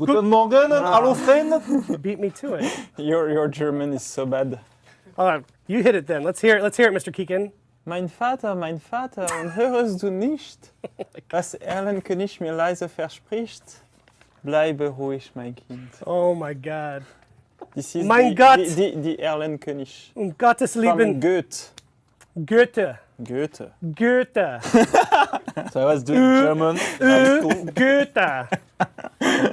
Guten Morgen, hallo friend. You beat me to it. Your German is so bad. You hit it then. Let's hear it, Mr. Keegan. Mein Vater, und hörst du nicht, was Erlenkönig mir leise verspricht? Bleibe ruhig, mein Kind. Oh my God. This is Mein Gott. the Erlenkönig. Gottes Lieben. From Goethe. Goethe. Goethe. Goethe. So I was doing German at school. Goethe.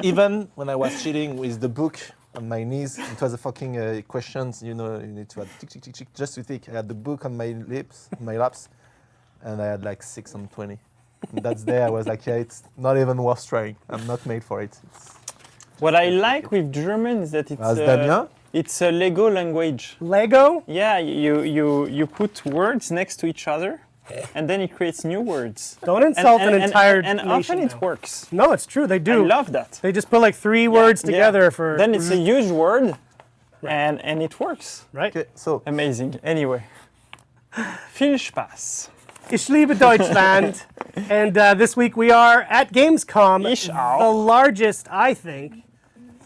Even when I was cheating with the book on my knees, it was a fucking questions, you know, you need to add tick, tick, tick, tick, just to tick. I had the book on my laps, and I had like 6 on 20. And that's there, I was like, yeah, it's not even worth trying. I'm not made for it. What I like with German is that it's a Lego language. Lego? Yeah, you put words next to each other, and then it creates new words. Don't insult an entire and nation. often now. it works. No, it's true. They do. I love that. They just put like 3 words together for. Then it's a huge word, and it works. Right. Okay, so Amazing. Anyway, viel Spaß. Ich liebe Deutschland. And this week we are at Gamescom, Ich auch. the largest, I think,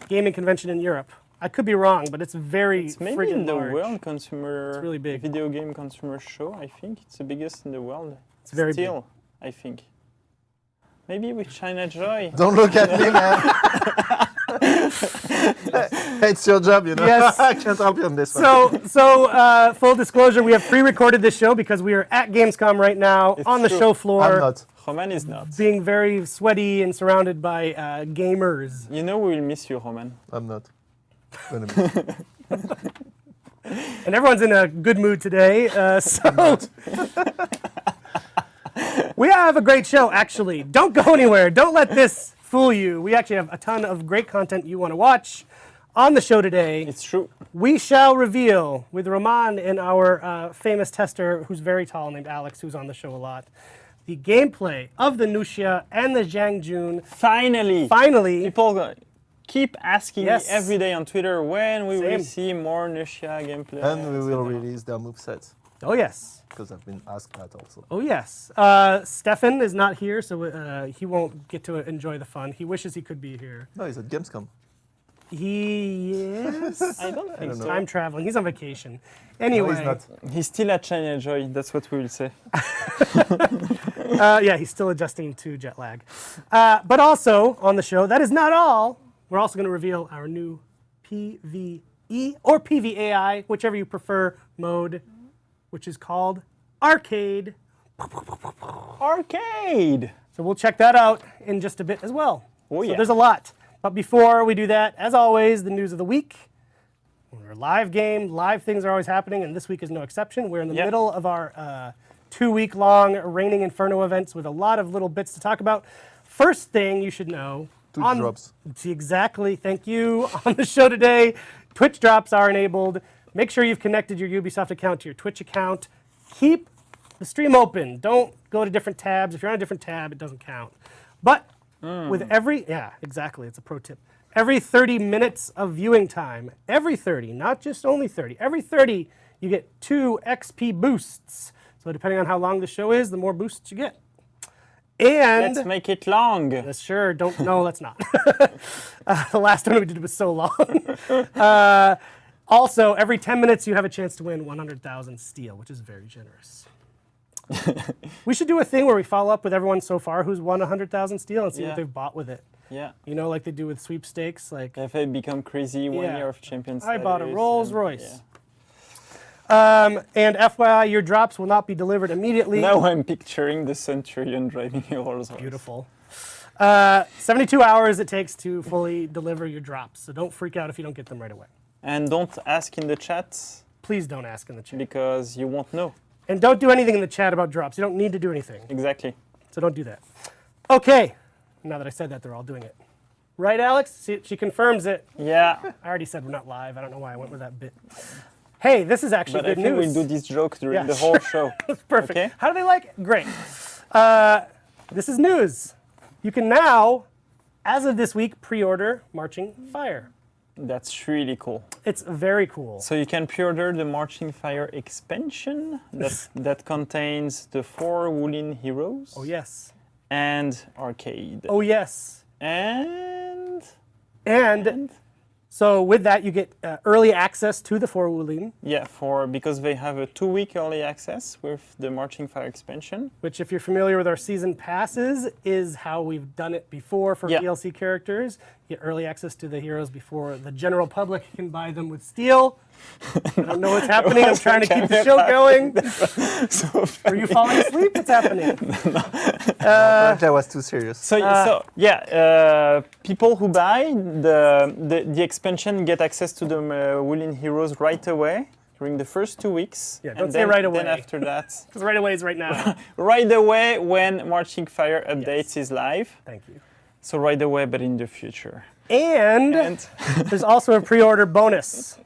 gaming convention in Europe. I could be wrong, but it's very Maybe friggin' in the large. world consumer It's really big. video game consumer show. I think it's the biggest in the world. It's very Still, I think. Maybe with China Joy. don't look at me, man. It's your job, you know. Yes. I can't help you on this one. So full disclosure, we have pre-recorded this show because we are at Gamescom right now It's on the true. show I'm floor, not. Roman is not. being very sweaty and surrounded by gamers. You know we will miss you, Roman. I'm not. Gonna be. And everyone's in a good mood today, so we have a great show, actually. Don't go anywhere. Don't let this fool you. We actually have a ton of great content you want to watch on the show today. It's true. We shall reveal with Roman and our famous tester, who's very tall, named Alex, who's on the show a lot, the gameplay of the Nuxia and the Jiang Jun. Finally. Finally, People keep asking Yes. me every day on Twitter when we will Same. see more Nuxia gameplay. And we will etc. release their movesets, oh yes. because I've been asked that also. Oh yes. Stefan is not here, so he won't get to enjoy the fun. He wishes he could be here. No, he's at Gamescom. He is. I don't think so. Time traveling. He's on vacation. No, Anyway, he's not. He's still at China Joy, that's what we will say. yeah, he's still adjusting to jet lag. But also on the show, that is not all. We're also going to reveal our new PvE or PvAI, whichever you prefer, mode, which is called Arcade. Arcade! So we'll check that out in just a bit as well. Oh, So yeah. there's a lot. But before we do that, as always, the news of the week. We're a live game. Live things are always happening, and this week is no exception. We're in the Yep. middle of our 2-week-long Reigning Inferno events with a lot of little bits to talk about. First thing you should know. Twitch drops. Exactly. Thank you. On the show today, Twitch drops are enabled. Make sure you've connected your Ubisoft account to your Twitch account. Keep the stream open. Don't go to different tabs. If you're on a different tab, it doesn't count. But with exactly. It's a pro tip. Every 30 minutes of viewing time, every 30, not just only 30, every 30, you get 2 XP boosts. So depending on how long the show is, the more boosts you get. And Let's make it long. Yes, sure. No, let's not. The last one we did was so long. Also, every 10 minutes you have a chance to win 100,000 steel, which is very generous. We should do a thing where we follow up with everyone so far who's won 100,000 steel and see Yeah. what they've bought with it. Yeah. You know, like they do with sweepstakes. Like Have I become crazy 1 Yeah. year of Champions I bought a status Rolls and- Royce. And FYI, your drops will not be delivered immediately. Now I'm picturing the Centurion driving a Rolls Royce. Beautiful. 72 hours it takes to fully deliver your drops. So don't freak out if you don't get them right away. And don't ask in the chat Please don't ask in the chat. because you won't know. And don't do anything in the chat about drops. You don't need to do anything. Exactly. So don't do that. Okay. Now that I said that, they're all doing it. Right, Alex? She confirms it. Yeah. I already said we're not live. I don't know why I went with that bit. Hey, this is actually But I good think news. we'll do this joke during Yeah, the whole show. That's perfect. Okay. How do they like it? Great. This is news. You can now, as of this week, pre-order Marching Fire. That's really cool. It's very cool. So you can pre-order the Marching Fire expansion that contains the 4 Wulin heroes Oh, yes. and arcade. Oh, yes. And And so with that, you get early access to the 4 Wulin, Yeah, because they have a 2-week early access with the Marching Fire expansion. which if you're familiar with our season passes, is how we've done it before for Yeah. DLC characters. You get early access to the heroes before the general public can buy them with steel. I don't know what's happening. I'm trying to keep the show going. Are you falling asleep? What's happening? Apparently I was too serious. People who buy the expansion get access to the Wulin heroes right away during the first 2 weeks. Yeah, don't and say then, right away. Then after that, Because right away is right now. right away when Marching Fire updates is live. Thank you. So right away, but in the future. And there's also a pre-order bonus.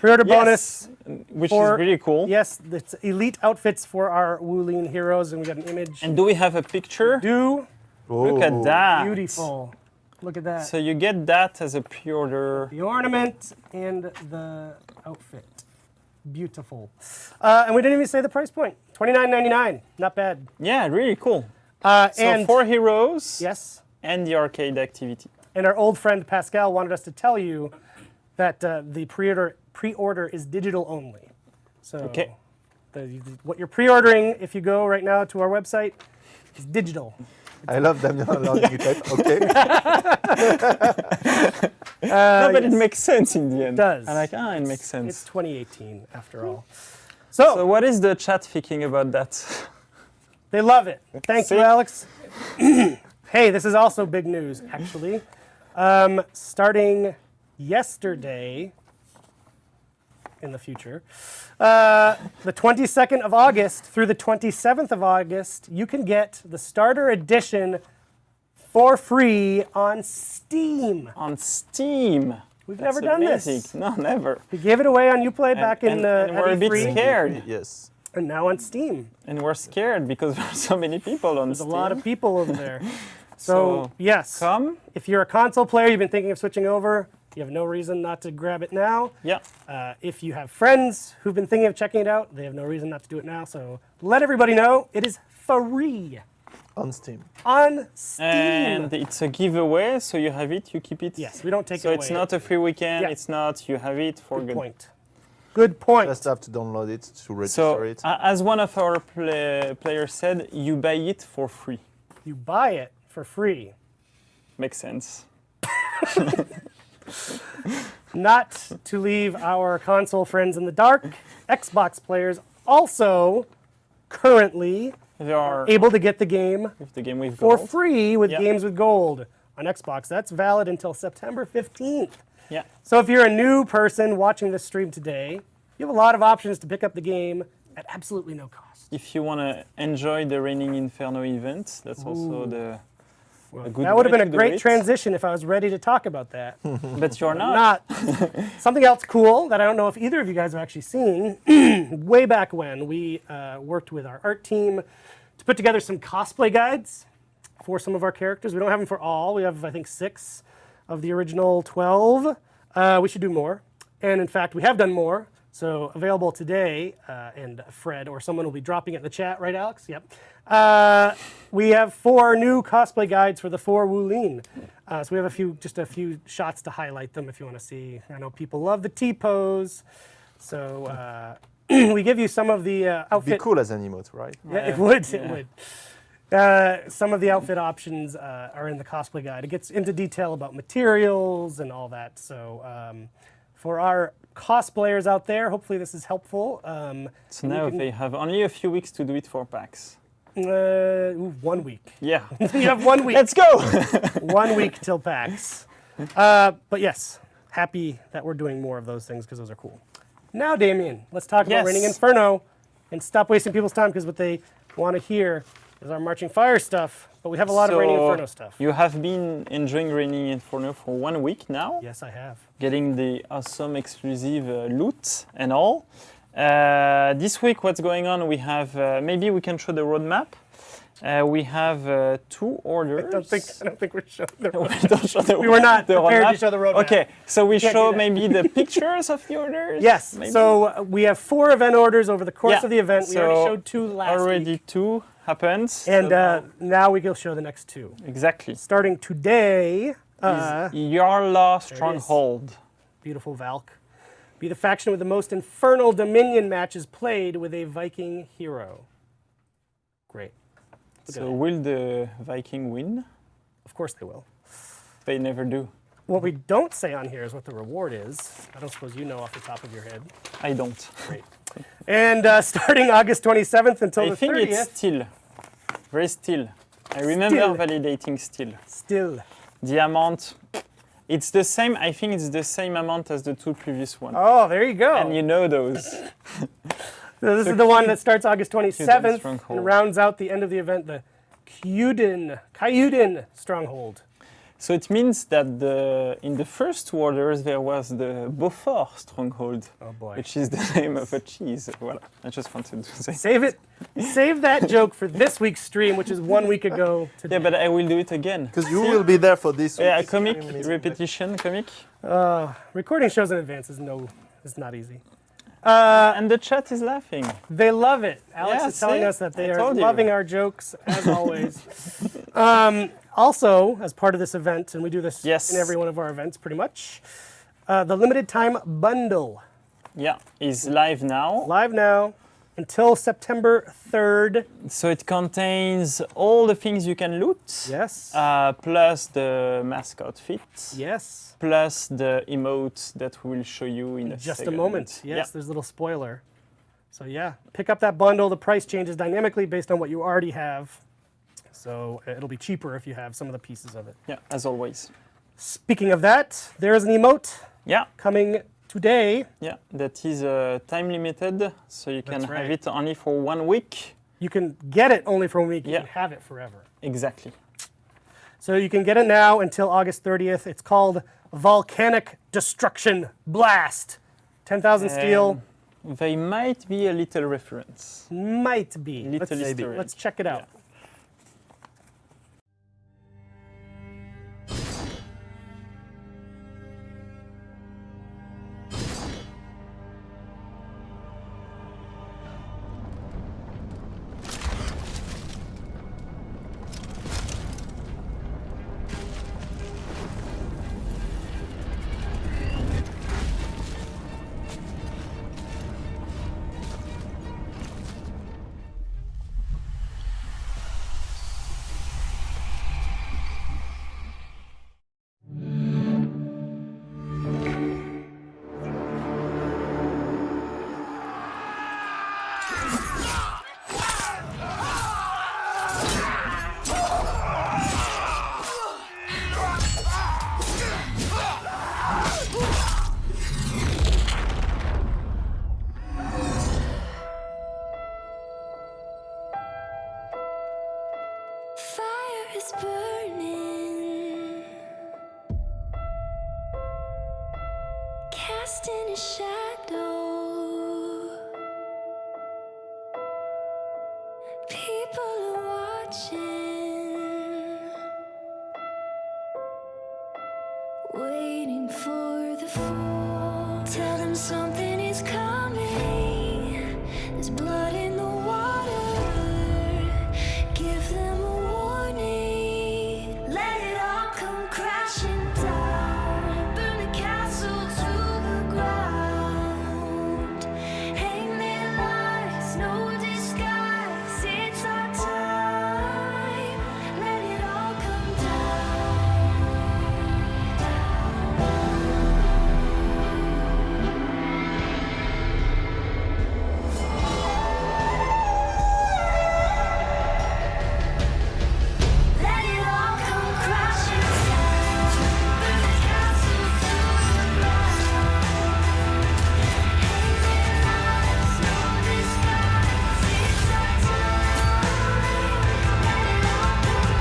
Pre-order bonus. Which for- is really cool. Yes, it's elite outfits for our Wulin heroes, and we got an image. And do we have a picture? Look at that. Beautiful. Look at that. So you get that as a pre-order. The ornament and the outfit. Beautiful. And we didn't even say the price point. $29.99. Not bad. Yeah, really cool. So So 4 heroes yes. and the arcade activity. And our old friend Pascal wanted us to tell you that the pre-order is digital only. So Okay. what you're pre-ordering, if you go right now to our website, is digital. I love Damien allowing you type. Okay. No, but it makes sense in the end. It does. I'm like, it makes It's sense. 2018 after all. So what is the chat thinking about that? They love it. Thank you, See? Alex. Hey, this is also big news, actually. Starting yesterday, in the future, the 22nd of August through the 27th of August, you can get the starter edition for free on Steam. On Steam. We've That's never done amazing. this. No, never. We gave it away on Uplay back in and we're a at bit E3, scared. Yes. and now on Steam. And we're scared because there are so many people on There's Steam. a lot of people over there. So So, yes, Come. if you're a console player, you've been thinking of switching over, you have no reason not to grab it now. Yeah. If you have friends who've been thinking of checking it out, they have no reason not to do it now. So let everybody know it is free On Steam. on Steam. And it's a giveaway, so you have it, you keep it. Yes, we don't take So it away. it's not a free weekend, Yeah. it's not, you have it for Good good. point. Good point. Just have to download it to register So, it. as one of our players said, you buy it for free. You buy it for free. Makes sense. Not to leave our console friends in the dark, Xbox players also currently They are able to get the game with the game with for gold. free with Yeah. Games with Gold on Xbox. That's valid until September 15th. Yeah. So if you're a new person watching this stream today, you have a lot of options to pick up the game at absolutely no cost. If you want to enjoy the Reigning Inferno event, that's also a good That would have way been a to do great it. transition if I was ready to talk about that. But you're not. Something else cool that I don't know if either of you guys have actually seen. Way back when, we worked with our art team to put together some cosplay guides for some of our characters. We don't have them for all. We have, I think, 6 of the original 12. We should do more. And in fact, we have done more. So available today, and Fred or someone will be dropping it in the chat, right, Alex? Yep. We have 4 new cosplay guides for the 4 Wulin. So we have just a few shots to highlight them if you want to see. I know people love the T-pose. So we give you some of the outfit. Be cool as an emote, right? Yeah, it would. It would. Some of the outfit options are in the cosplay guide. It gets into detail about materials and all that. So for our cosplayers out there, hopefully this is helpful. So now they have only a few weeks to do it for PAX. 1 week. Yeah. You have 1 week. Let's go! 1 week till PAX. But yes, happy that we're doing more of those things because those are cool. Now, Damien, let's talk about Yes. Reigning Inferno and stop wasting people's time because what they want to hear is our Marching Fire stuff. But we have a lot of Reigning Inferno stuff. You have been enjoying Reigning Inferno for 1 week now, Yes, I have. getting the awesome exclusive loot and all. This week, what's going on? We have, maybe we can show the roadmap. We have 2 orders. I don't think we're showing the roadmap. We don't show the We were not the prepared to roadmap. show the roadmap. Okay, so we Can't do show that. maybe the pictures of the orders? Yes, maybe? so we have 4 event orders over the course Yeah, of the event. We so already showed 2 last already week. 2 happened. And so now we will show the next 2. exactly. Starting today, Yarla Stronghold. Beautiful Valk. Be the faction with the most Infernal Dominion matches played with a Viking hero. Great. So will the Viking win? Of course they will. They never do. What we don't say on here is what the reward is. I don't suppose you know off the top of your head. I don't. Great. And starting August 27th until the 30th. I think it's still. Very still. I remember validating still. Still. Diamond. It's the same, I think it's the same amount as the two previous ones. Oh, there you go. And you know those. So this is the one that starts August 27th Stronghold. and rounds out the end of the event, the Kyuden Stronghold. So it means that in the first orders there was the Beaufort Stronghold, Oh boy. which is the name of a cheese. Voilà. I just wanted to say. Save it. Save that joke for this week's stream, which is 1 week ago today. Yeah, but I will do it again. Because you will be there for this. Yeah, week. comic, repetition, comic. Recording shows in advance is not easy. And the chat is laughing. They love it. Alex Yeah, is telling see? us that they I are told you. loving our jokes, as always. Also, as part of this event, and we do this Yes. in every one of our events pretty much, the limited time bundle. Yeah, is live now. Live now until September 3rd. So it contains all the things you can loot. Yes. Plus the mask outfit. Yes. Plus the emotes that we will show you in Just second. a moment. Yes, Yeah. there's a little spoiler. So yeah, pick up that bundle. The price changes dynamically based on what you already have. So it'll be cheaper if you have some of the pieces of it. Yeah, as always. Speaking of that, there is an emote Yeah, coming today. yeah, that is time limited, so you can That's right. have it only for 1 week. You can get it only for a week. You Yeah. can have it forever. Exactly. So you can get it now until August 30th. It's called Volcanic Destruction Blast. 10,000 steel. They might be a little reference. Might be. Little Let's, Easter egg. let's check it out. Yeah. Fire is burning, casting a shadow. People are watching, waiting for the fall. Tell them something is coming. There's blood in the water. Give them a warning. Let it all come crashing down. Burn the castle to the ground. Hang their lives, no disguise. It's our time. Let it all come Let it all come crashing down. Burn the castle to the ground. Hang their lives, no disguise. It's our time. Let it all come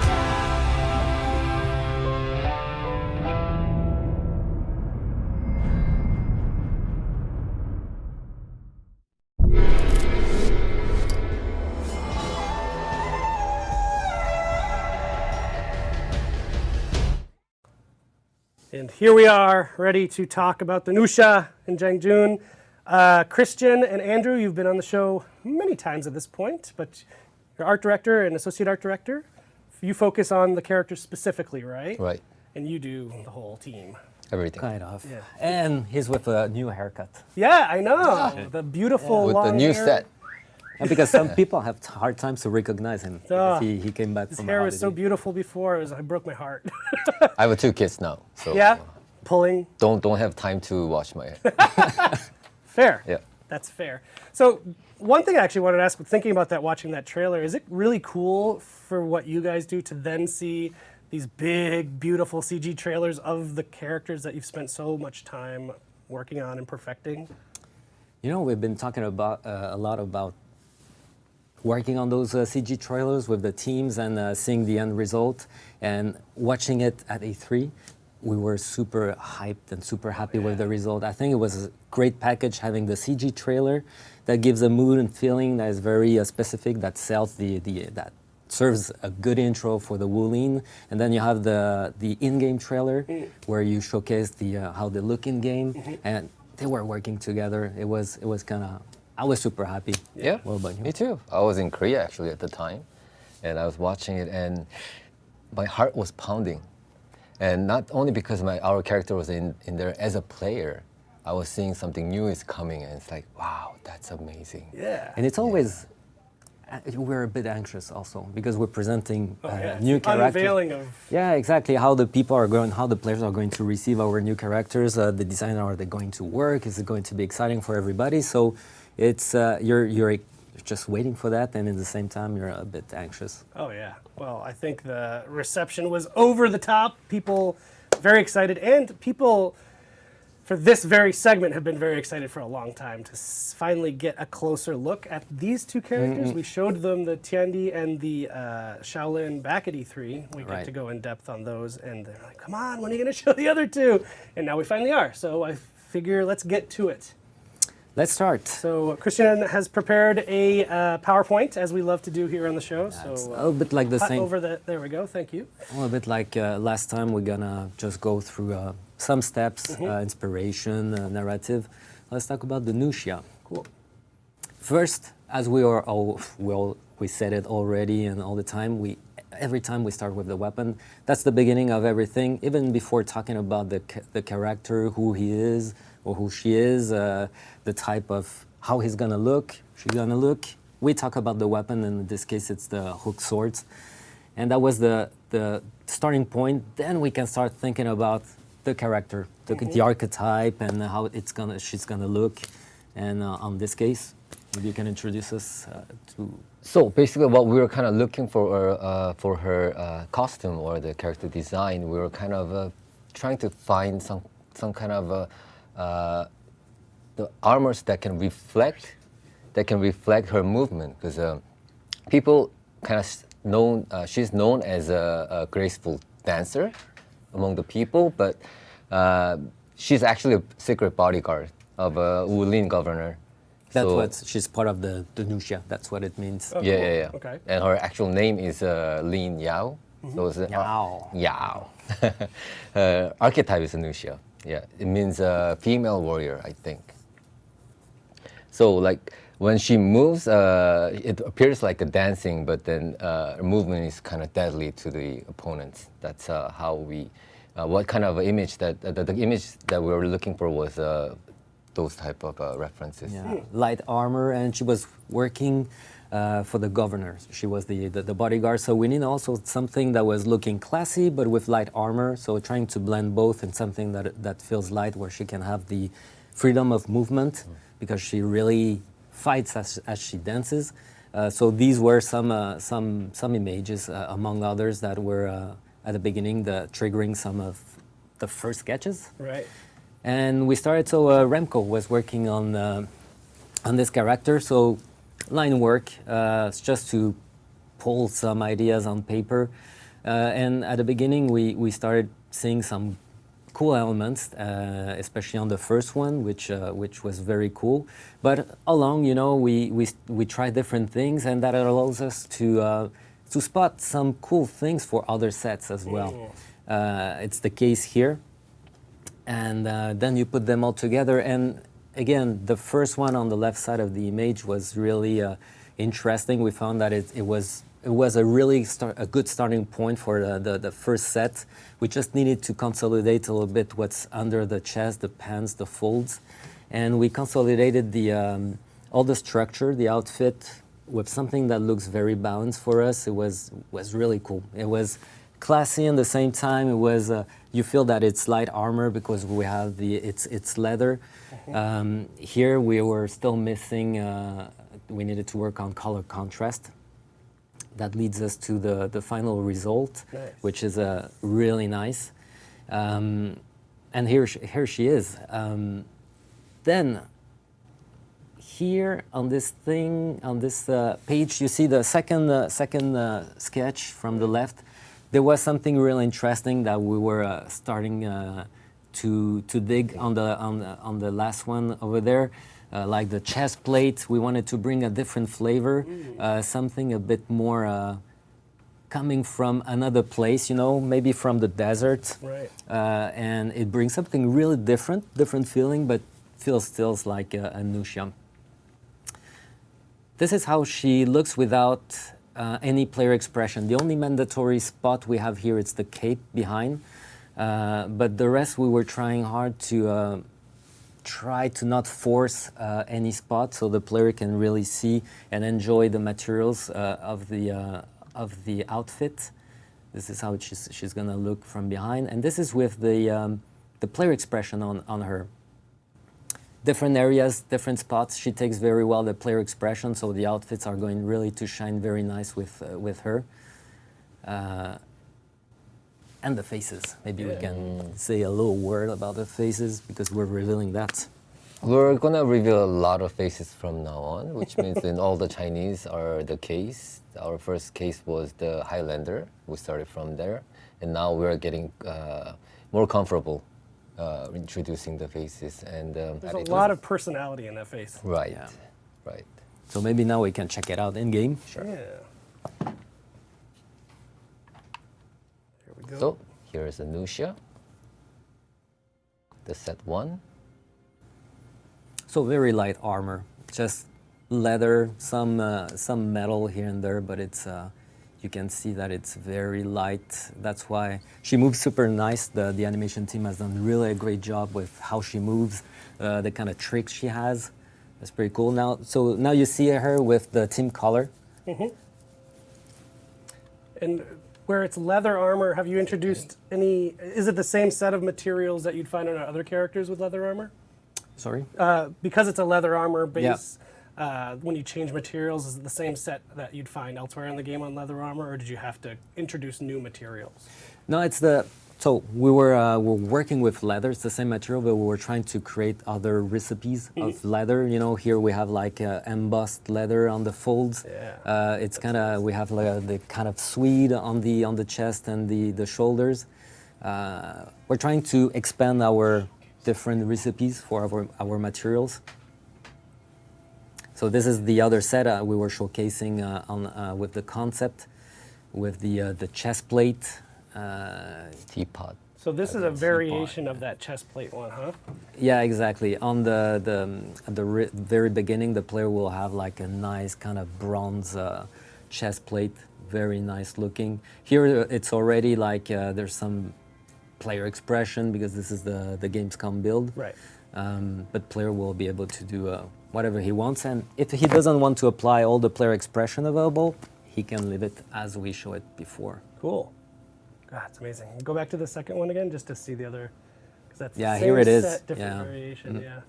And here we are, ready to talk about the Nuxia and Jiang Jun. Christian and Andrew, you've been on the show many times at this point, but you're art director and associate art director. You focus on the characters specifically, right? Right. and you do the whole team. Everything. Kind of. Yeah. And he's with a new haircut. Yeah, I know. The beautiful With the long new hair. set. And because some people have hard times to recognize him. Ah. Because he came back His from hair a was so holiday. beautiful before. I broke my heart. I have 2 kids now, so Yeah, pulling. don't have time to wash my hair. Fair. Yeah. That's fair. So one thing I actually wanted to ask, thinking about that, watching that trailer, is it really cool for what you guys do to then see these big, beautiful CG trailers of the characters that you've spent so much time working on and perfecting? You know, we've been talking about a lot about working on those CG trailers with the teams and seeing the end result and watching it at E3. We were super hyped and super happy with the result. I think it was a great package having the CG trailer that gives a mood and feeling that is very specific, that sells that serves a good intro for the Wulin. And then you have the in-game trailer where you showcase how they look in-game. And they were working together. It was kind of, I was super happy. Yeah, What about you? me too. I was in Korea actually at the time, and I was watching it, and my heart was pounding. And not only because our character was in there as a player, I was seeing something new is coming, and it's like, wow, that's amazing. Yeah. And it's always, we're a bit anxious also because we're presenting Yeah, new it's the characters. unveiling of. Yeah, exactly. How the people are going, how the players are going to receive our new characters. The design, are they going to work? Is it going to be exciting for everybody? So it's you're just waiting for that, and at the same time you're a bit anxious. Oh yeah. Well, I think the reception was over the top. People very excited, and people for this very segment have been very excited for a long time to finally get a closer look at these two characters. We showed them the Tiandi and the Shaolin back at E3. We got Right. to go in depth on those, and they're like, "Come on, when are you going to show the other two?" And now we finally are. So I figure let's get to it. Let's start. So Christian has prepared a PowerPoint, as we love to do here on the show. It's So a little bit like the hot same. over the. There we go. Thank you. A little bit like last time, we're gonna just go through some steps, inspiration, narrative. Let's talk about the Nuxia. Cool. First, as we said it already and all the time, every time we start with the weapon, that's the beginning of everything. Even before talking about the character, who he is or who she is, the type of how he's gonna look, she's gonna look. We talk about the weapon, and in this case, it's the hook swords, and that was the starting point. Then we can start thinking about the character, the archetype, and how she's gonna look. And on this case, maybe you can introduce us to. So basically, what we were kind of looking for her costume or the character design, we were kind of trying to find some kind of the armors that can reflect her movement, because people kind of she's known as a graceful dancer among the people, but she's actually a secret bodyguard of a Wulin governor. That's So- what she's part of the Nuxia. That's what it means. Oh, Yeah, cool. yeah, yeah. Okay. And her actual name is Lin Yao. So it's Yao. Yao. Archetype is Nuxia. Yeah, it means female warrior, I think. So like when she moves, it appears like a dancing, but then her movement is kind of deadly to the opponents. That's how we, what kind of image the image that we were looking for was those type of references. Yeah. Light armor, and she was working for the governor. She was the bodyguard. So we need also something that was looking classy, but with light armor. So trying to blend both in something that feels light, where she can have the freedom of movement, because she really fights as she dances. So these were some images, among others, that were at the beginning, triggering some of the first sketches. Right. And we started, so Remco was working on this character, so line work, it's just to pull some ideas on paper. And at the beginning, we started seeing some cool elements, especially on the first one, which was very cool. But along, we try different things, and that allows us to spot some cool things for other sets as well. It's the case here. And then you put them all together, and again, the first one on the left side of the image was really interesting. We found that it was it was a really a good starting point for the first set. We just needed to consolidate a little bit what's under the chest, the pants, the folds, and we consolidated the all the structure, the outfit, with something that looks very balanced for us. It was really cool. It was classy at the same time. It was you feel that it's light armor because we have it's leather. Here we were still missing. We needed to work on color contrast. That leads us to the final result, Nice. which is really nice. And here she is. Then here on this thing, on this page, you see the second sketch from the left. There was something really interesting that we were starting to dig on the last one over there. Like the chest plate, we wanted to bring a different flavor, something a bit more coming from another place, you know, maybe from the desert. Right. And it brings something really different feeling, but feels still like a Nuxia. This is how she looks without any player expression. The only mandatory spot we have here is the cape behind, but the rest we were trying hard to try to not force any spot so the player can really see and enjoy the materials of the outfit. This is how she's gonna look from behind, and this is with the player expression on her. Different areas, different spots. She takes very well the player expression, so the outfits are going really to shine very nice with her. And the faces. Maybe we can say a little word about the faces because we're revealing that. We're gonna reveal a lot of faces from now on, which means in all the Chinese are the case. Our first case was the Highlander. We started from there, and now we're getting more comfortable introducing the faces. And There's a lot of personality in that face. right, Yeah. right. So maybe now we can check it out in game. Yeah. Here we go. So here is the Nuxia, the set 1. So very light armor, just leather, some metal here and there, but it's you can see that it's very light. That's why she moves super nice. The animation team has done really a great job with how she moves, the kind of tricks she has. That's pretty cool. Now you see her with the team color. And where it's leather armor, have you introduced any? Is it the same set of materials that you'd find on other characters with leather armor? Sorry. Because it's a leather armor base, when you change materials, is it the same set that you'd find elsewhere in the game on leather armor, or did you have to introduce new materials? No, it's the. So we we're working with leather. It's the same material, but we were trying to create other recipes of leather. You know, here we have like embossed leather on the folds. Yeah. It's kind of we have like the kind of suede on the chest and the shoulders. We're trying to expand our different recipes for our materials. So this is the other set we were showcasing on with the concept, with the chest plate. Teapot. So this is a variation of that chest plate one, huh? Yeah, exactly. On the very beginning, the player will have like a nice kind of bronze chest plate, very nice looking. Here it's already like there's some player expression because this is the Gamescom build. Right. But player will be able to do whatever he wants, and if he doesn't want to apply all the player expression available, he can leave it as we show it before. Cool. God, it's amazing. Go back to the second one again just to see the other. 'Cause that's Yeah, the same here it is. set, different Yeah. variation. Yeah.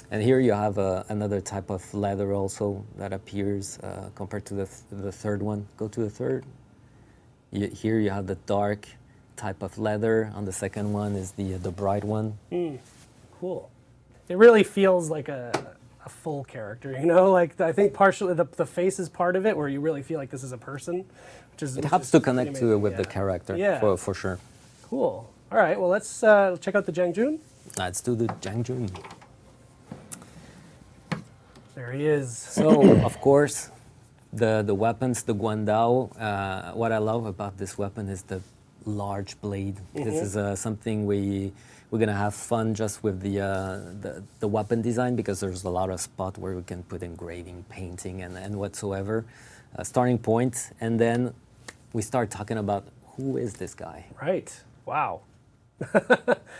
And here you have another type of leather also that appears compared to the third one. Go to the third. Here you have the dark type of leather. On the second one is the bright one. Cool. It really feels like a full character, you know? Like, I think partially the face is part of it, where you really feel like this is a person. It helps to connect to with the yeah. character, Yeah. for sure. Cool. All right, well, let's check out the Jiang Jun. Let's do the Jiang Jun. There he is. So, of course, the weapons, the Guandao, what I love about this weapon is the large blade. This is something we're gonna have fun just with the weapon design, because there's a lot of spot where we can put engraving, painting, and whatsoever. starting point, and then we start talking about who is this guy. Right. Wow.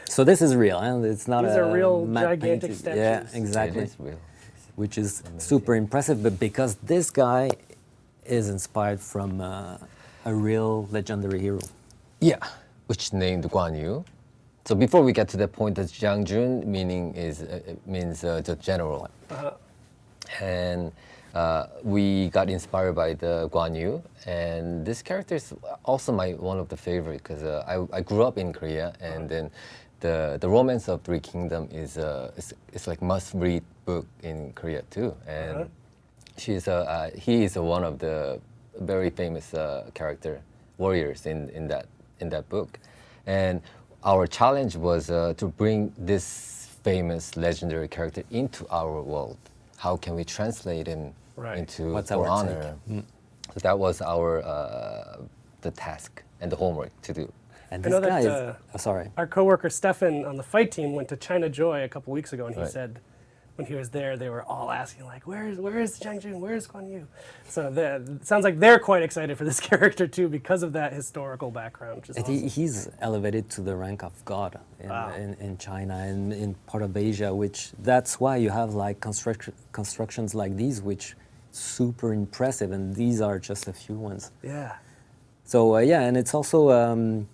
So this is real, and it's not These a are real matte gigantic painted. Yeah, statues. exactly. It is real. Which is super impressive, but because this guy is inspired from a real legendary hero. Yeah, which named Guan Yu. So before we get to that point, the Jiang Jun meaning is means the general, and we got inspired by the Guan Yu, and this character is also one of the favorite because I grew up in Korea, and then the Romance of Three Kingdoms is it's like must read book in Korea too, and he is one of the very famous character warriors in that book, and our challenge was to bring this famous legendary character into our world. How can we translate him into What's for our honor? So that was our the task and the homework to do. And I this know guy that, is, sorry. Our coworker Stefan on the fight team went to China Joy a couple weeks ago, and he Right. said when he was there, they were all asking like, where is Jiang Jun? Where is Guan Yu? So it sounds like they're quite excited for this character too because of that historical background. Which is And awesome. he's elevated to the rank of god Wow. in China and in part of Asia, which that's why you have like constructions like these, which super impressive, and these are just a few ones. Yeah. So yeah, and it's also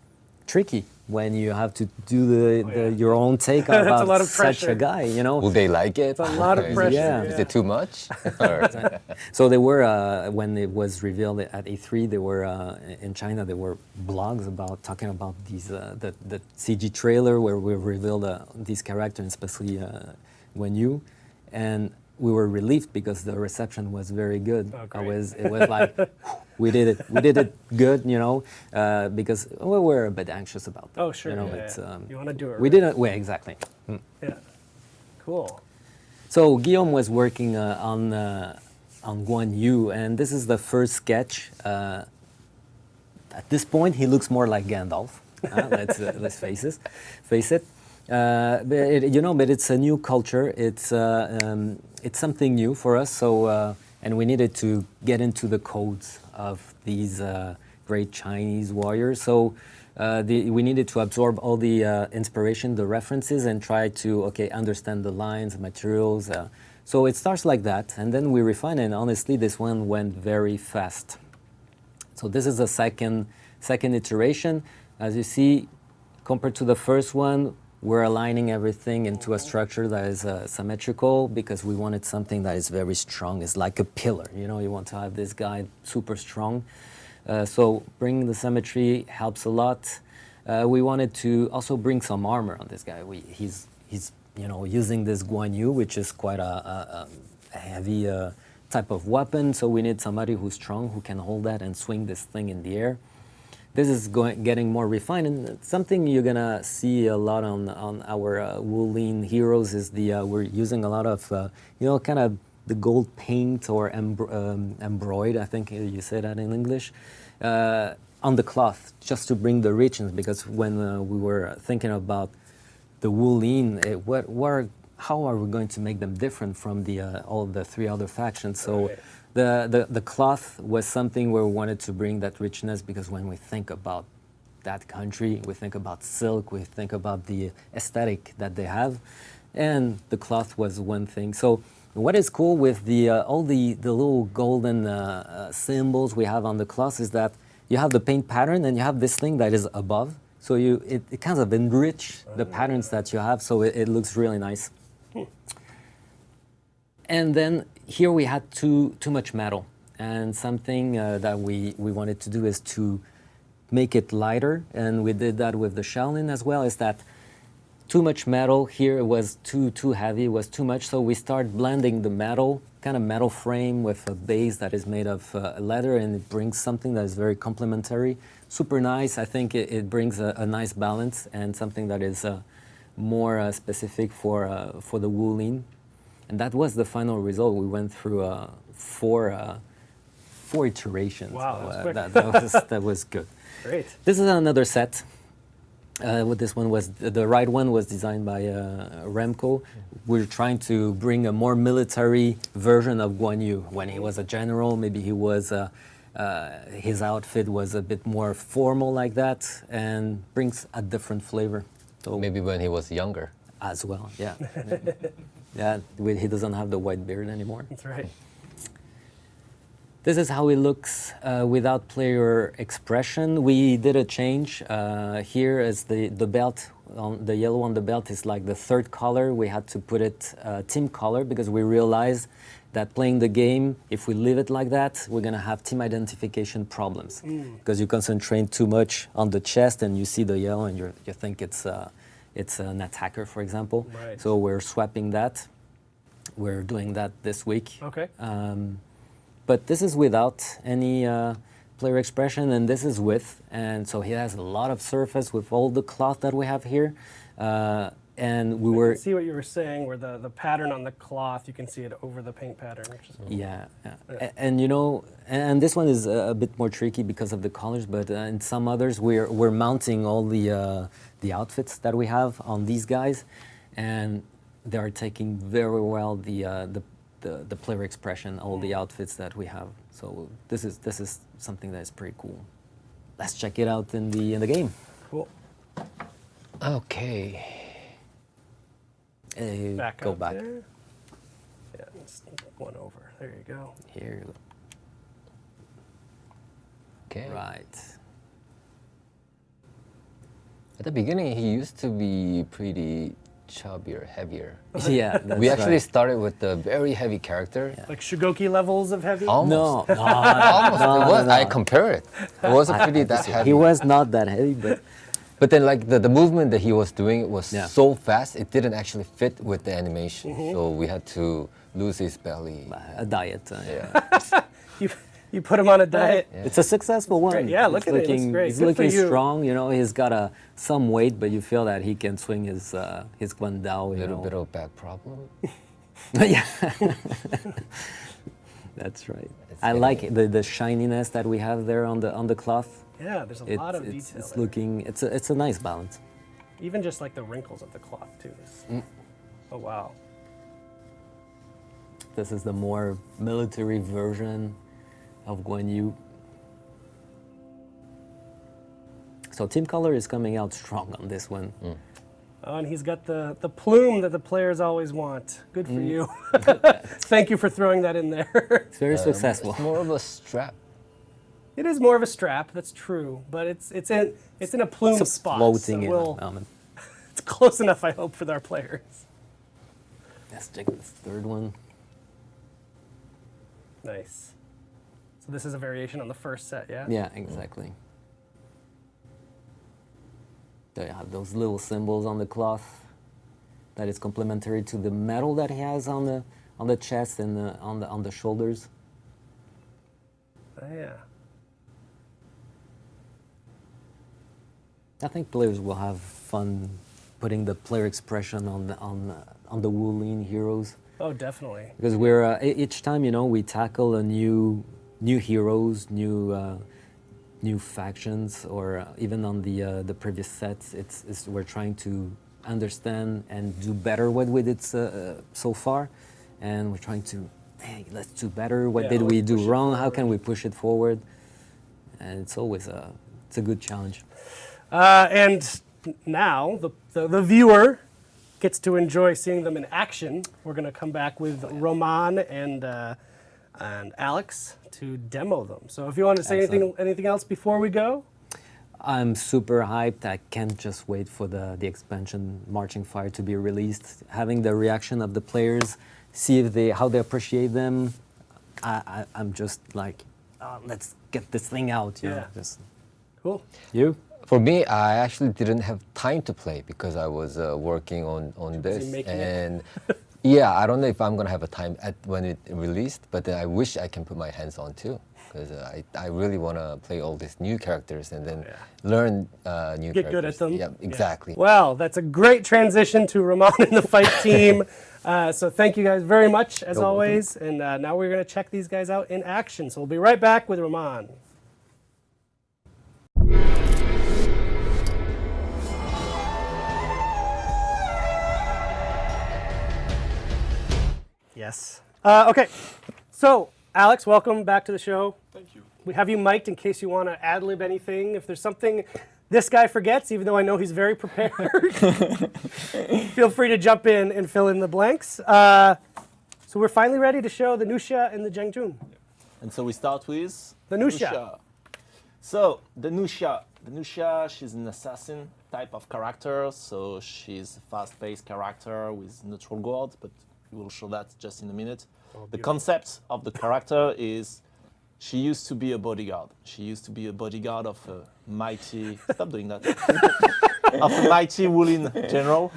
tricky when you have to do your own take That's a about lot of such pressure. a guy, you know. Will they like it? It's a lot of pressure. Yeah. Is it too much? Or- So there were when it was revealed at E3, there were in China there were blogs about talking about these the CG trailer where we revealed these characters, especially Wen Yu, and we were relieved because the reception was very good. Oh, great. It was like we did it good, you know, because we were a bit anxious about that. Oh, sure. You know, yeah, it's, yeah. You want to do it. we right. didn't. Well, exactly. Yeah. Cool. So Guillaume was working on Guan Yu, and this is the first sketch. At this point, he looks more like Gandalf. Let's face it. But it's a new culture. It's something new for us. So and we needed to get into the codes of these great Chinese warriors. So. We needed to absorb all the inspiration, the references, and try to understand the lines, the materials. So it starts like that, and then we refine. And honestly, this one went very fast. So this is the second iteration. As you see, compared to the first one, we're aligning everything into a structure that is symmetrical because we wanted something that is very strong. It's like a pillar. You know, you want to have this guy super strong. So bringing the symmetry helps a lot. We wanted to also bring some armor on this guy. He's using this Guan Yu, which is quite a heavy type of weapon. So we need somebody who's strong, who can hold that and swing this thing in the air. This is getting more refined, and something you're gonna see a lot on our Wulin heroes is we're using a lot of kind of the gold paint or embroidered, I think you say that in English, on the cloth, just to bring the richness. Because when we were thinking about the Wulin, how are we going to make them different from all the three other factions? So the cloth was something where we wanted to bring that richness, because when we think about that country, we think about silk, we think about the aesthetic that they have, and the cloth was one thing. So what is cool with all the little golden symbols we have on the cloth is that you have the paint pattern and you have this thing that is above. So it kind of enrich the patterns that you have, so it looks really nice. And then here we had too much metal, and something that we wanted to do is to make it lighter, and we did that with the Shaolin as well. Is that too much metal here? It was too heavy. It was too much. So we start blending the metal, kind of metal frame, with a base that is made of leather, and it brings something that is very complementary. Super nice. I think it brings a nice balance and something that is more specific for the Wulin. And that was the final result. We went through four iterations. Wow, So, that was quick. that was good. Great. This is another set. What this one was, the right one was designed by Remco. We're trying to bring a more military version of Guan Yu. When he was a general, maybe he was his outfit was a bit more formal like that, and brings a different flavor. So Maybe when he was younger. as well, yeah, yeah. He doesn't have the white beard anymore. That's right. This is how it looks without player expression. We did a change. Here is the belt, the yellow on the belt is like the third color. We had to put it team color because we realized that playing the game, if we leave it like that, we're gonna have team identification problems. Because you concentrate too much on the chest and you see the yellow and you think it's an attacker, for example. Right. So we're swapping that. We're doing that this week. Okay. But this is without any player expression, and this is with, and so he has a lot of surface with all the cloth that we have here. And we I were, can see what you were saying, where the pattern on the cloth, you can see it over the paint pattern, which is cool. yeah. And you know, and this one is a bit more tricky because of the colors, but in some others we're mounting all the outfits that we have on these guys, and they are taking very well the player expression, all the outfits that we have. So this is something that is pretty cool. Let's check it out in the game. Cool. Okay. Back Go up back. there. Yeah, just one over. There you go. Here you Okay. go. Right. At the beginning, he used to be pretty chubby or heavier. Yeah. That's We actually right. started with a very heavy character. Like Shugoki levels of heavy? Almost. No, no, Almost. no, It was. no. I compare it. It wasn't pretty that heavy. He was not that heavy, but But then, like the movement that he was doing was Yeah. so fast, it didn't actually fit with the animation. So we had to lose his belly. a diet. Yeah. You put him on a diet. It's a successful one. great. Yeah, look at it. It looks great. He's Good for looking you. strong. You know, he's got some weight, but you feel that he can swing his Guan Dao. A You little know. bit of back problem. Yeah. That's right. I getting- like the shininess that we have there on the cloth. Yeah, there's a lot of detail It's there. looking. It's a nice balance. Even just like the wrinkles of the cloth too. Oh wow. This is the more military version of Guan Yu. So team color is coming out strong on this one. Oh, and he's got the plume that the players always want. Good for you. Thank you for throwing that in there. It's very successful. It's more of a strap. It is more of a strap, that's true, but it's in a plume It's spot. floating so in we'll- a moment. it's close enough, I hope, for our players. Let's check this third one. Nice. So this is a variation on the first set, yeah? Yeah, exactly. So you have those little symbols on the cloth that is complementary to the metal that he has on the chest and on the shoulders. Oh, yeah. I think players will have fun putting the player expression on the Wuling heroes, Oh, definitely. because we're each time we tackle a new heroes, new factions, or even on the previous sets, it's we're trying to understand and do better what we did so far, and we're trying to, hey, let's do better. What Yeah, did we let's do push it wrong? How forward. can we push it forward? And it's always it's a good challenge. And now the viewer gets to enjoy seeing them in action. We're going to come back with Roman and Alex to demo them. So if you want to say anything else before we go? I'm super hyped. I can't just wait for the expansion Marching Fire to be released. Having the reaction of the players, see how they appreciate them. I'm just like, let's get this thing out. You know, Yeah. just Cool. you. For me, I actually didn't have time to play because I was working on this. making it. And yeah, I don't know if I'm gonna have a time when it released, but I wish I can put my hands on too, because I really wanna play all these new characters and then learn new Get characters. good at them. Yeah, exactly. Well, that's a great transition to Roman and the fight team. So thank you guys very much, as always. And now we're going to check these guys out in action. So we'll be right back with Roman. Yes. Okay. So, Alex, welcome back to the show. Thank you. We have you mic'd in case you want to ad-lib anything. If there's something this guy forgets, even though I know he's very prepared, feel free to jump in and fill in the blanks. So we're finally ready to show the Nuxia and the Jiang Jun. And so we start with The Nuxia. So the Nuxia, she's an assassin type of character. So she's a fast-paced character with neutral guard, but we will show that just in a minute. The concept of the character is she used to be a bodyguard. She used to be a bodyguard of a mighty. Stop doing that. Of a mighty Wulin general,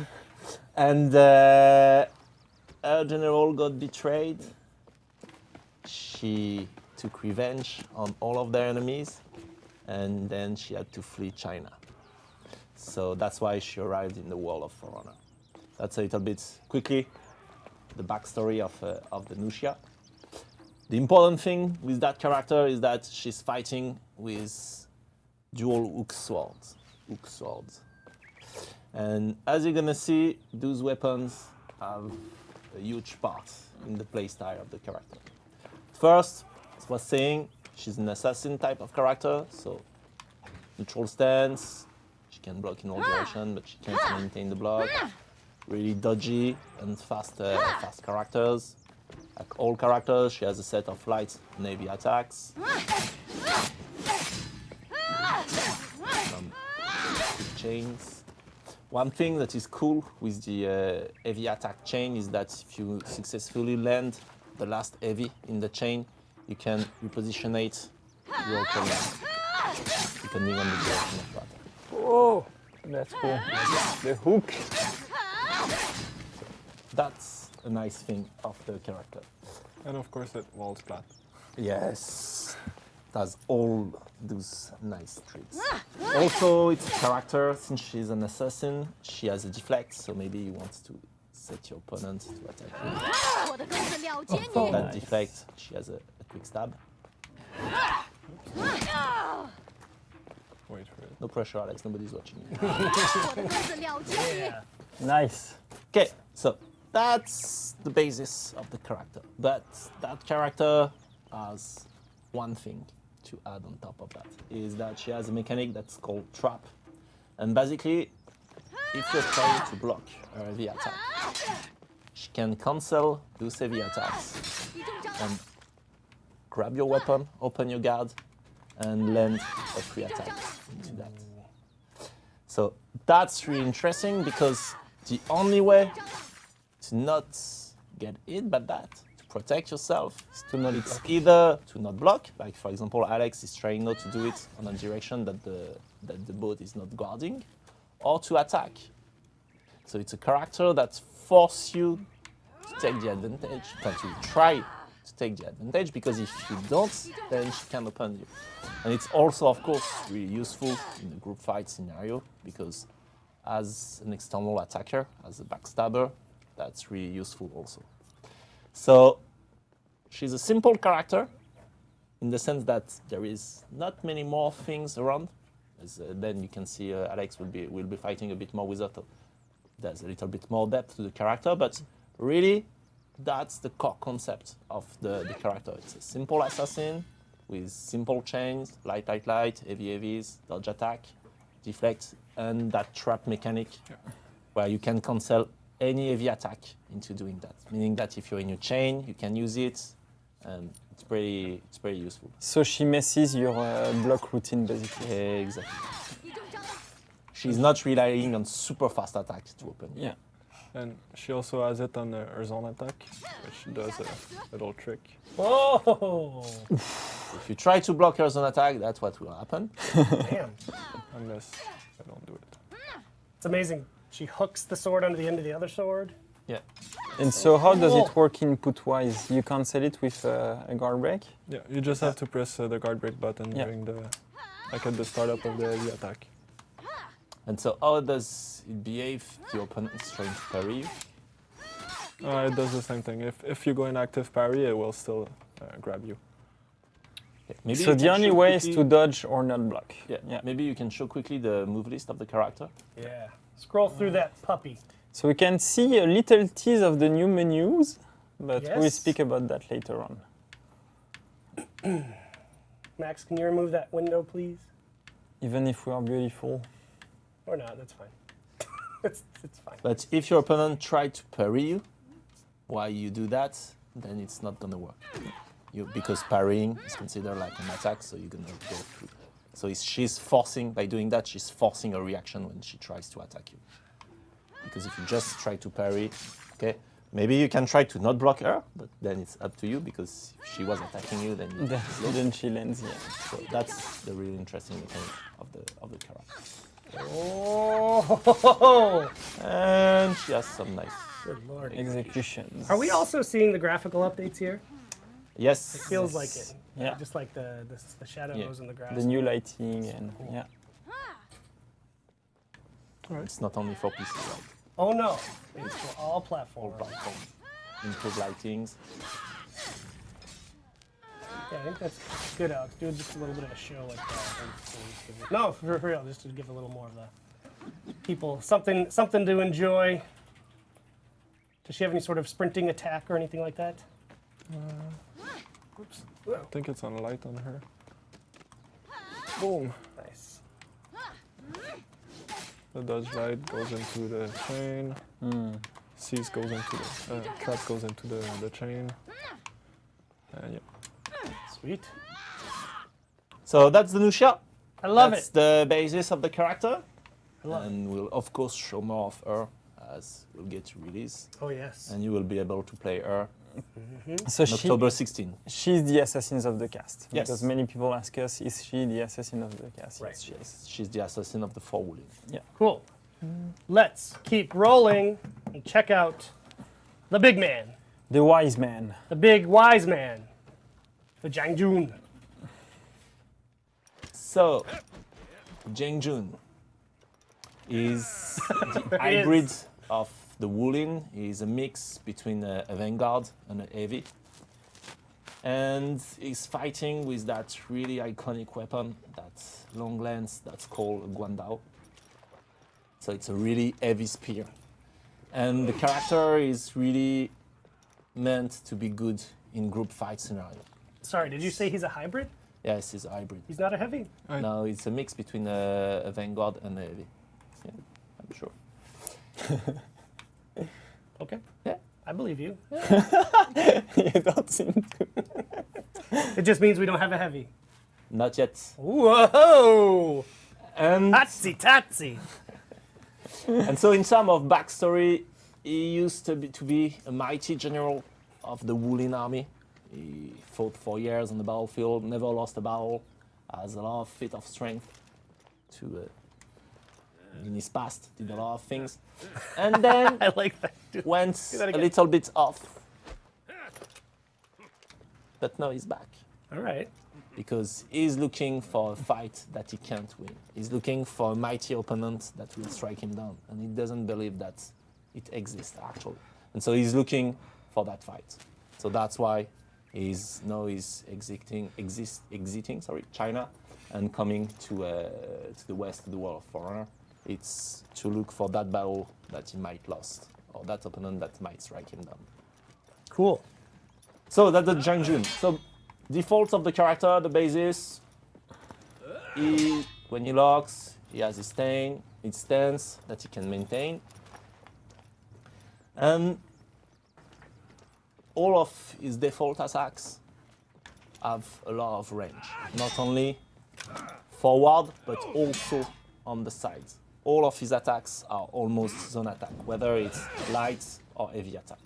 and her general got betrayed. She took revenge on all of their enemies, and then she had to flee China. So that's why she arrived in the world of For Honor. That's a little bit quickly the backstory of the Nuxia. The important thing with that character is that she's fighting with dual hook swords. And as you're gonna see, those weapons have a huge part in the playstyle of the character. First, as I was saying, she's an assassin type of character, so neutral stance, she can block in all directions, but she can't maintain the block. Really dodgy and fast characters. Like all characters, she has a set of light and heavy attacks. Some chains. One thing that is cool with the heavy attack chain is that if you successfully land the last heavy in the chain, you can repositionate your opponent depending on the direction of battle. Oh, that's cool. The hook. That's a nice thing of the character. And of course it walls flat. Yes, does all those nice tricks. Also, it's a character, since she's an assassin, she has a deflect, so maybe you want to set your opponent to attack you. 我的更是了解 For 你。 that deflect, she has a quick stab. Wait for it. No pressure, Alex, nobody's watching you. 我的更是了解你。 Nice. Okay, so that's the basis of the character. But that character has one thing to add on top of that, is that she has a mechanic that's called trap. And basically, if you're trying to block a heavy attack, she can cancel those heavy attacks and grab your weapon, open your guard, and land a free attack into that. So that's really interesting because the only way to not get hit by that, to protect yourself, is to not it's either to not block, like for example Alex is trying not to do it on a direction that the boat is not guarding, or to attack. So it's a character that forces you to take the advantage, to try to take the advantage, because if you don't, then she can open you. And it's also, of course, really useful in the group fight scenario, because as an external attacker, as a backstabber, that's really useful also. So she's a simple character in the sense that there is not many more things around. As, then you can see Alex will be fighting a bit more with her. There's a little bit more depth to the character, but really that's the core concept of the character. It's a simple assassin with simple chains, light, heavy, heavies, dodge attack, deflect, and that trap mechanic where you can cancel any heavy attack into doing that. Meaning that if you're in your chain, you can use it, and it's pretty useful. So she messes your block routine basically. Exactly. She's not relying on super fast attack to open. Yeah. And she also has it on her zone attack, which does a little trick. Oh, If you try to block her zone attack, that's what will happen. damn. Unless I don't do it. It's amazing. She hooks the sword under the end of the other sword. Yeah. And so how does it work input-wise? You cancel it with a guard break? Yeah, you just have to press the guard break button Yeah. during like at the startup of the attack. And so how does it behave if the opponent is trying to parry you? It does the same thing. If you go in active parry, it will still grab you. Okay, maybe So you the can only show way is quickly- to dodge or not block. Yeah, maybe you can show quickly the move list of the character. Yeah. Scroll through that puppy. So we can see a little tease of the new menus. but Yes. we'll speak about that later on. Max, can you remove that window, please? Even if we are beautiful. Or not, that's fine. it's fine. But if your opponent try to parry you while you do that, then it's not gonna work. Because parrying is considered like an attack, so you're gonna go through. So she's forcing, by doing that, she's forcing a reaction when she tries to attack you. Because if you just try to parry, okay, maybe you can try to not block her, but then it's up to you, because if she was attacking you, then you Then she lands, yeah. So that's the really interesting mechanic of the character. Oh, And she has some nice. good lord. Executions. Are we also seeing the graphical updates here? Yes. It feels like it. Yeah. Just like the shadows and the grass. The new lighting and yeah. It's not only for PC, right? Oh no, it's for all All platforms. platforms. Improved lightings. Yeah, I think that's good, Alex. Do just a little bit of a show like that. No, for real, just to give a little more of the people something to enjoy. Does she have any sort of sprinting attack or anything like that? Oops. I think it's on light on her. Boom. Nice. The dodge light goes into the chain. Seize goes into the trap goes into the chain. And yeah. Sweet. So that's the Nuxia. I love That's it. the basis of the character. I love it. And we'll of course show more of her as we'll get to release. Oh yes. And you will be able to play her So on October 16. she's the assassin of the cast. Yes. Because many people ask us, is she the assassin of the cast? Right. Yes, she is. She's the assassin of the Four Wooling. Cool. Let's keep rolling and check out the big man, The wise man. the big wise man, the Jiang Jun. So, Jiang Jun is the He is. hybrid of the Wulin. He's a mix between a Vanguard and a Heavy. And he's fighting with that really iconic weapon, that long lance that's called a Guandao. So it's a really heavy spear. And the character is really meant to be good in group fight scenario. Sorry, did you say he's a hybrid? Yes, he's a hybrid. He's not a heavy? No, it's a mix between a Vanguard and a Heavy. Yeah, I'm sure. Okay. Yeah. I believe you. You don't seem to. It just means we don't have a heavy. Not yet. Whoa! And, Tatsy tatsy. and so in terms of backstory, he used to be a mighty general of the Wulin army. He fought for years on the battlefield, never lost a battle, has a lot of feat of strength to in his past, did a lot of things. And then I like that. Dude. went that a again. little bit off. But now he's back. All right. Because he's looking for a fight that he can't win. He's looking for a mighty opponent that will strike him down. And he doesn't believe that it exists, actually. And so he's looking for that fight. So that's why he's exiting China and coming to the west of the world of Foreigner. It's to look for that battle that he might lost, or that opponent that might strike him down. Cool. So that's the Jiang Jun. So defaults of the character, the basis. When he locks, he has his stance that he can maintain. And all of his default attacks have a lot of range. Not only forward, but also on the sides. All of his attacks are almost zone attack, whether it's light or heavy attack.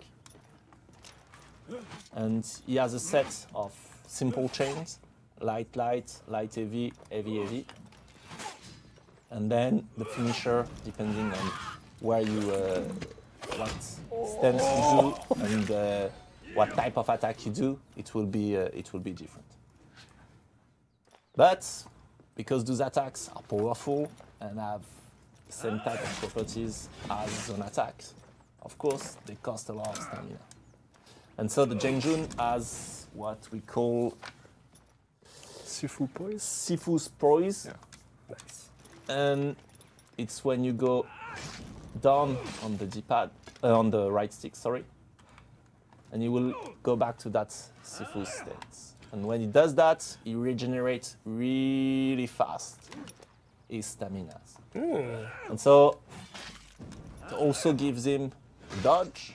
And he has a set of simple chains, light, heavy, heavy. And then the finisher, depending on where you, what stance you do and what type of attack you do, it will be different. But because those attacks are powerful and have the same type of properties as zone attacks, of course, they cost a lot of stamina. And so the Jiang Jun has what we call Sifu poise. Sifu's poise. Yeah. Nice. And it's when you go down on the D-pad, on the right stick, sorry. and he will go back to that Sifu state. And when he does that, he regenerates really fast his stamina. And so it also gives him dodge,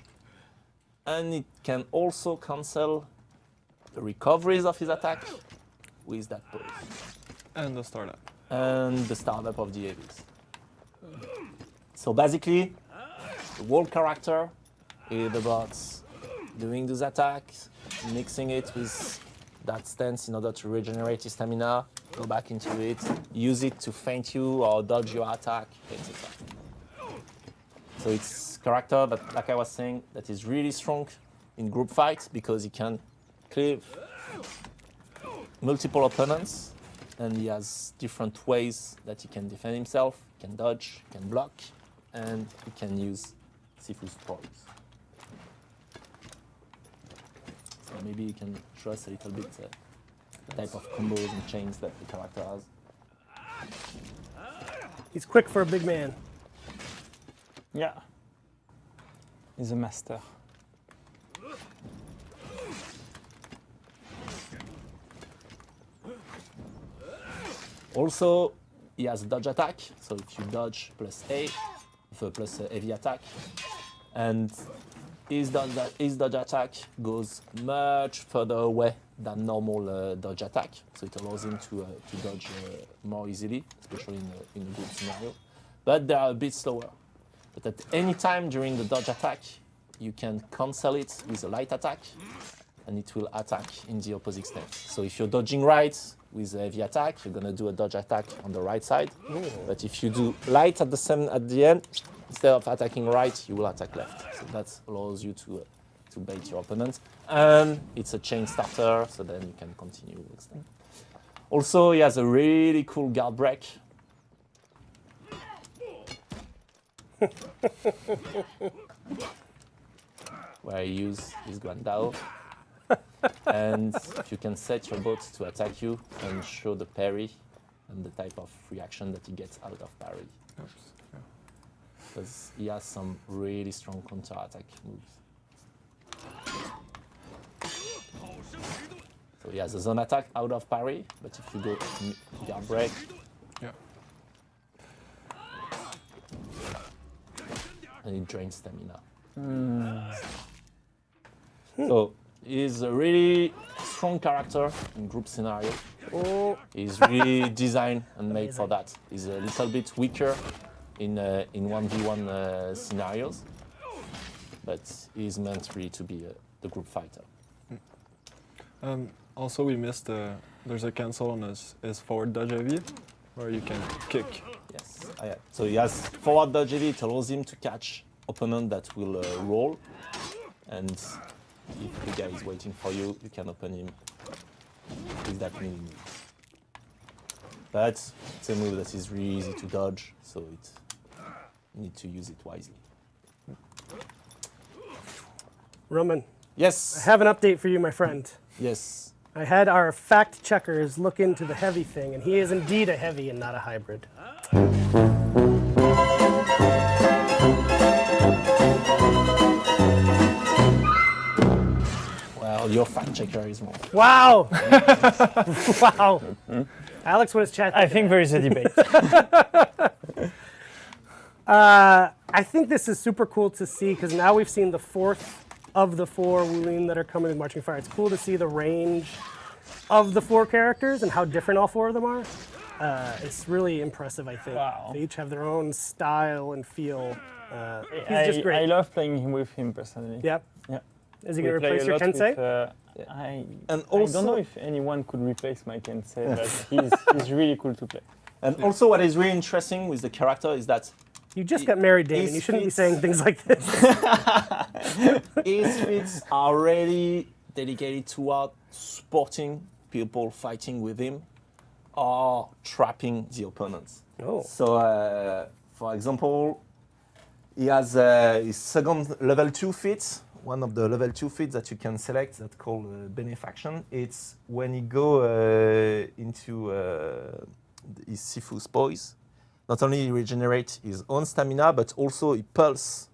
and it can also cancel the recoveries of his attack with that pose. And the startup. And the startup of the AVs. So basically, the whole character is about doing those attacks, mixing it with that stance in order to regenerate his stamina, go back into it, use it to feint you or dodge your attack, etc. So it's character that, like I was saying, that is really strong in group fights because he can clear multiple opponents, and he has different ways that he can defend himself. He can dodge, he can block, and he can use Sifu's pros. So maybe you can show us a little bit the type of combos and chains that the character has. He's quick for a big man. Yeah. He's a master. Also, he has a dodge attack, so if you dodge plus A, plus heavy attack, and his dodge attack goes much further away than normal dodge attack, so it allows him to dodge more easily, especially in a good scenario. But they are a bit slower. But at any time during the dodge attack, you can cancel it with a light attack, and it will attack in the opposite stance. So if you're dodging right with a heavy attack, you're gonna do a dodge attack on the right side. Ooh. But if you do light at the end, instead of attacking right, you will attack left. So that allows you to bait your opponent. And it's a chain starter, so then you can continue with them. Also, he has a really cool guard break. Where you use his Guandao. And you can set your bot to attack you and show the parry and the type of reaction that he gets out of parry. Oops. Yeah. Because he has some really strong counter-attack moves. So he has a zone attack out of parry, but if you go guard break, Yeah. and it drains stamina. So he's a really strong character in group scenario. Oh, He's really designed and made for that. He's a little bit weaker in 1v1 scenarios, but he's meant really to be the group fighter. Also, we missed there's a cancel on his forward dodge AV, where you can kick. Yes. So he has forward dodge AV. It allows him to catch opponent that will roll, and if the guy is waiting for you, you can open him with that mini move. But it's a move that is really easy to dodge, so you need to use it wisely. Roman, I Yes. have an update for you, my friend. Yes. I had our fact checkers look into the heavy thing, and he is indeed a heavy and not a hybrid. Well, your fact checker is wrong. Wow! Wow. Alex, what is chat? I think there is a debate. I think this is super cool to see because now we've seen the fourth of the four Wuling that are coming with Marching Fire. It's cool to see the range of the four characters and how different all four of them are. It's really impressive, I think. Wow. They each have their own style and feel. He's just great. I love playing with him personally. Yep. Yeah. Is he We going to play replace a your lot Kensei? with, I And don't also- know if anyone could replace my Kensei, but he's really cool to play. And also, what is really interesting with the character is that You just got married, Damon. his You shouldn't be feats- saying things like this. his feats are really dedicated toward supporting people fighting with him or trapping the opponents. Oh. So, for example, he has his second level 2 feat. One of the level 2 feats that you can select that's called Benefaction. It's when you go into his Sifu's poise. Not only he regenerates his own stamina, but also he pulse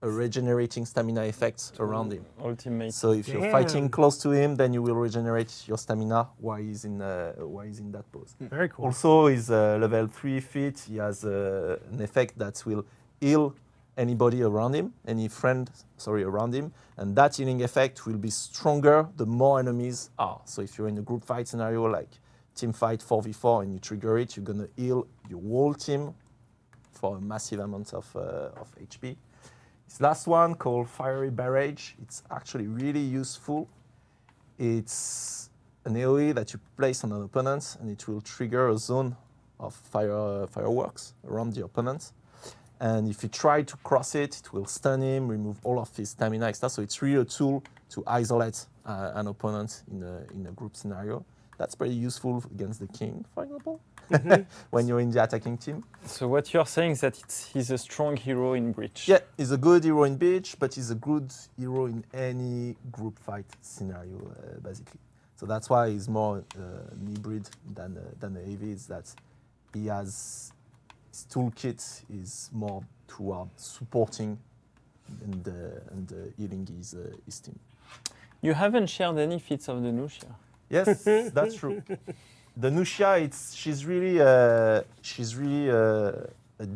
a regenerating stamina effect around him. Ultimate. So if you're Damn. fighting close to him, then you will regenerate your stamina while he's in that pose. Very cool. Also, he's level 3 feat. He has an effect that will heal anybody around him, around him, and that healing effect will be stronger the more enemies are. So if you're in a group fight scenario like team fight 4v4 and you trigger it, you're gonna heal your whole team for a massive amount of HP. This last one called Fiery Barrage, it's actually really useful. It's an AoE that you place on an opponent and it will trigger a zone of fireworks around the opponent. And if you try to cross it, it will stun him, remove all of his stamina, etc. So it's really a tool to isolate an opponent in a group scenario. That's pretty useful against the king, for example, when you're in the attacking team. So what you're saying is that he's a strong hero in Breach. Yeah, he's a good hero in Beach, but he's a good hero in any group fight scenario, basically. So that's why he's more an hybrid than a heavy. Is that he has his toolkit is more toward supporting and healing his team. You haven't shared any feats of the Nuxia. Yes, that's true. The Nuxia, she's really a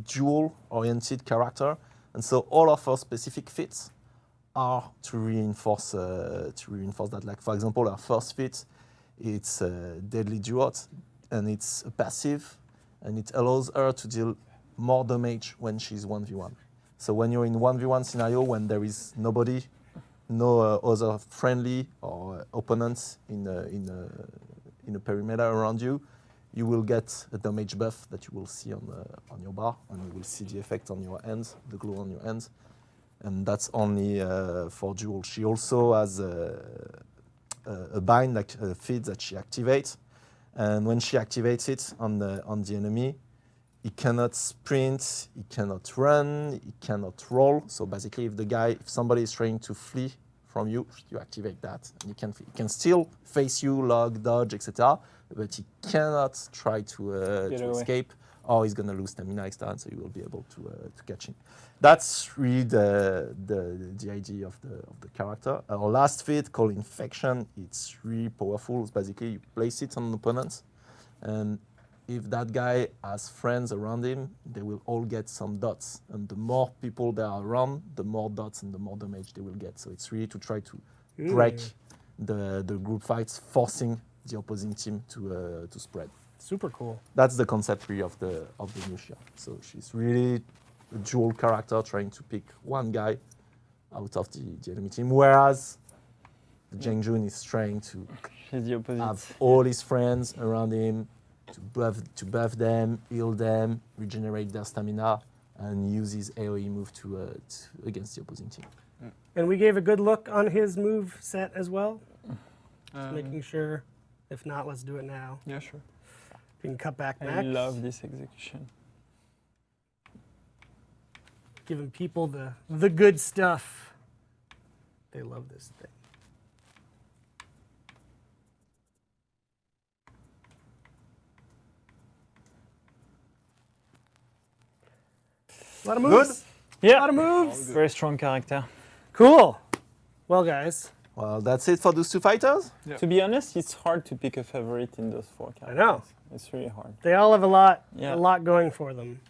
dual-oriented character, and so all of her specific feats are to reinforce that. Like for example, her first feat, it's Deadly Duot, and it's a passive, and it allows her to deal more damage when she's 1v1. So when you're in 1v1 scenario, when there is nobody, no other friendly or opponents in a perimeter around you, you will get a damage buff that you will see on your bar, and you will see the effect on your hands, the glow on your hands, and that's only for dual. She also has a bind, like a feed that she activates, and when she activates it on the enemy, he cannot sprint, he cannot run, he cannot roll. So basically, if somebody is trying to flee from you, you activate that, and he can still face you, log, dodge, etc. But he cannot try to escape, or he's gonna lose stamina extra, and so you will be able to catch him. That's really the idea of the character. Our last feat called Infection, it's really powerful. It's basically you place it on an opponent, and if that guy has friends around him, they will all get some dots. And the more people there are around, the more dots and the more damage they will get. So it's really to try to break the group fights, forcing the opposing team to spread. Super cool. That's the concept really of the Nuxia. So she's really a dual character trying to pick one guy out of the enemy team, whereas the Jiang Jun is trying to She's the opposite. have all his friends around him, to buff them, heal them, regenerate their stamina, and use his AoE move against the opposing team. And we gave a good look on his move set as well. Just making sure. If not, let's do it now. Yeah, sure. We can cut back I Max. love this execution. Giving people the good stuff. They love this thing. A lot of moves. Yeah. A lot of moves. Very strong character. Cool. Well, guys, Well, that's it for those two fighters. Yeah. To be honest, it's hard to pick a favorite in those four characters. know. It's really hard. they all have Yeah. a lot going for them.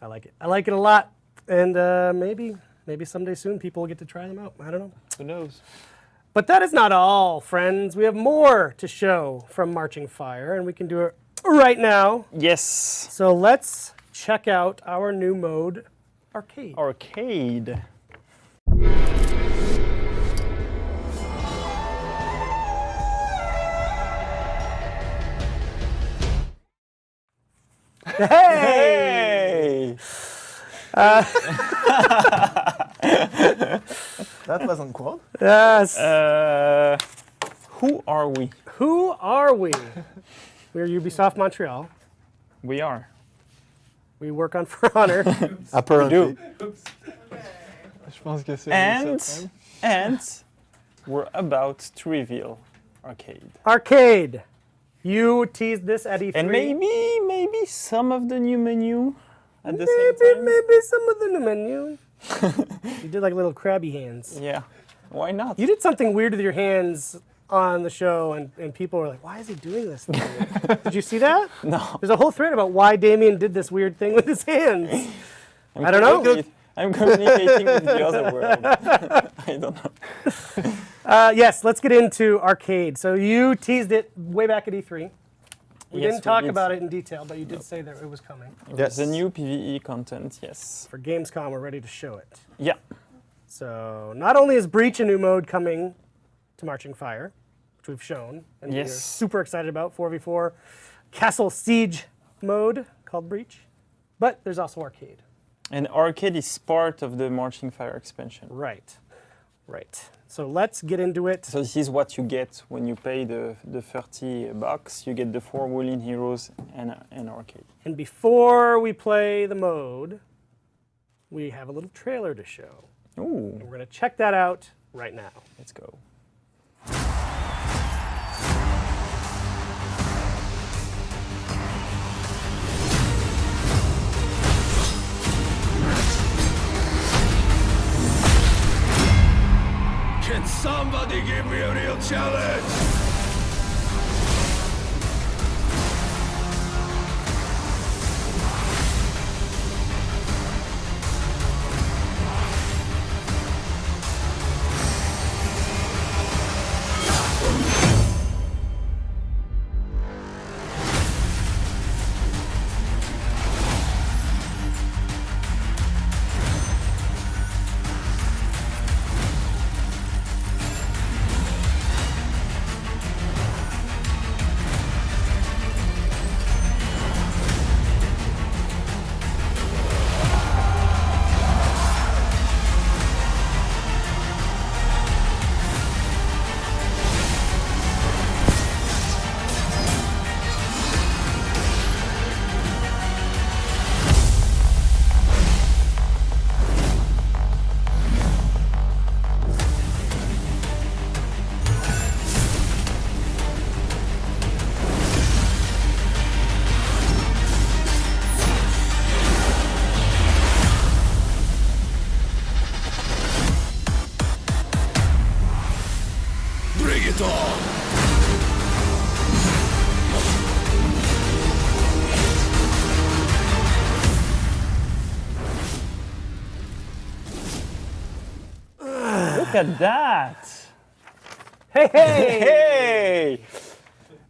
I like it. I like it a lot. And maybe someday soon people will get to try them out. I don't know. Who knows? But that is not all, friends. We have more to show from Marching Fire, and we can do it right now. Yes. So let's check out our new mode, Arcade. Arcade. Hey! That wasn't quad. Yes. Who are we? Who are we? We're Ubisoft Montreal. We are. We work on For Honor. Apparently. Je pense que c'est le seul And we're about to reveal Arcade. Arcade. You teased this at E3. And maybe some of the new menu at the same time. Maybe some of the new menu. You did like little crabby hands. Yeah. Why not? You did something weird with your hands on the show, and people were like, why is he doing this thing? Did you see that? No. There's a whole thread about why Damien did this weird thing with his hands. I don't know. I'm communicating with the other world. I don't know. Yes, let's get into arcade. So you teased it way back at E3. We Yes, didn't talk did. about it in detail, but you did say that it was coming. Yes. The new PvE content, yes. For Gamescom, we're ready to show it. Yeah. So not only is Breach a new mode coming to Marching Fire, which we've shown, and we're Yes. super excited about, 4v4 Castle Siege mode called Breach, but there's also arcade. And arcade is part of the Marching Fire expansion. Right, right. So let's get into it. So this is what you get when you pay the $30. You get the 4 Wooling Heroes and arcade. And before we play the mode, we have a little trailer to show. Ooh, We're going to check that out right now. let's go. Can somebody give me a real challenge? Bring it on! Look at that! Hey, hey! Hey!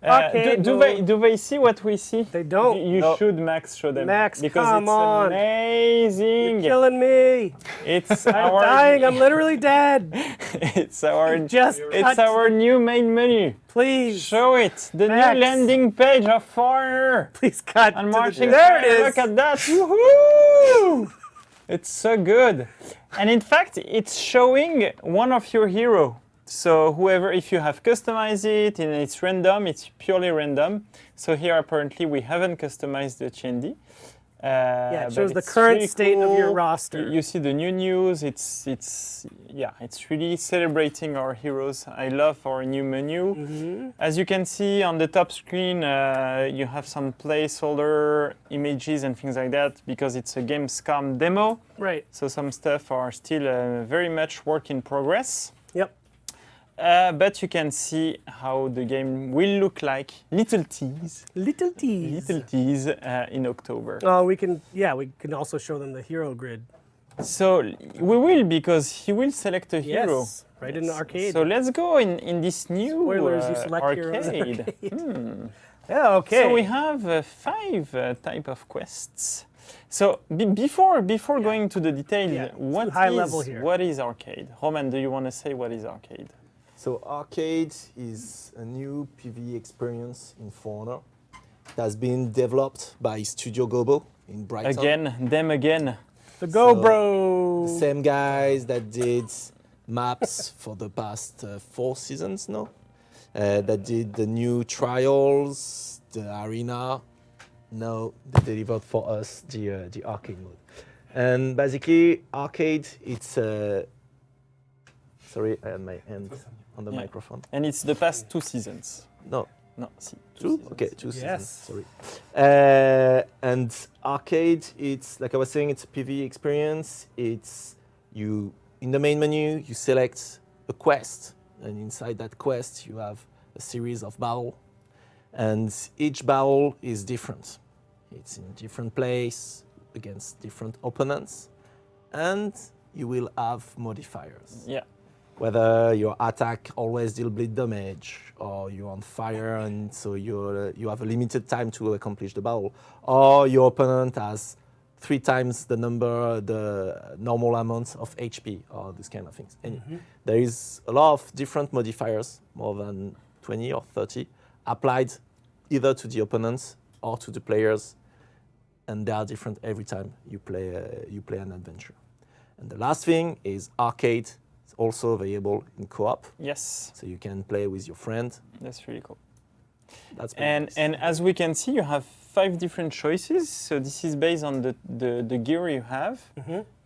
Arcade Do they see what we see? They don't. You No. should, Max, show them. Max, because come it's on. amazing. Killing me. It's I'm our dying. I'm literally dead. it's our Just it's cut. our new main menu. Please. Show it. The Max. new landing page of Foreigner. Please cut. And to the- Marching There Fire. it is. Look at that. Woohoo! It's so good. And in fact, it's showing one of your hero. So whoever, if you have customized it and it's random, it's purely random. So here apparently we haven't customized the Chendi. Yeah, it but shows the it's current really state of your cool. roster. You see the new news. It's really celebrating our heroes. I love our new menu. Mm-hmm. As you can see on the top screen, you have some placeholder images and things like that because it's a Gamescom demo. Right. So some stuff are still very much work in progress. Yep. But you can see how the game will look like. Little tease in October. Oh, we can also show them the hero grid. So we will, because he will select a hero. Yes, right in the arcade. So let's go in this new Spoilers, you select heroes in arcade. Yeah, okay. So we have 5 type of quests. So before going to the detail, Yeah, what high level here. what is arcade? Roman, do you want to say what is arcade? So arcade is a new PvE experience in For Honor. It has been developed by Studio Gobo in Brighton. Again. the Go So, Bro. The same guys that did maps for the past 4 seasons now. That did the new trials, the arena. Now they delivered for us the arcade mode. And basically, arcade, it's sorry, I had my hand on the Yeah. microphone. And it's the past 2 seasons. No, No, see, 2? seasons. Okay, 2 seasons, Yes. sorry. And arcade, it's, like I was saying, it's a PvE experience. It's in the main menu, you select a quest, and inside that quest, you have a series of battle, and each battle is different. It's in a different place against different opponents, and you will have modifiers. Yeah. Whether your attack always deal bleed damage, or you're on fire and so you have a limited time to accomplish the battle, or your opponent has 3 times the normal amount of HP, or these kind of things. And there is a lot of different modifiers, more than 20 or 30, applied either to the opponents or to the players, and they are different every time you play an adventure. And the last thing is arcade. It's also available in co-op, Yes, so you can play with your friend. that's really cool. That's pretty And nice. and as we can see, you have 5 different choices. So this is based on the gear you have.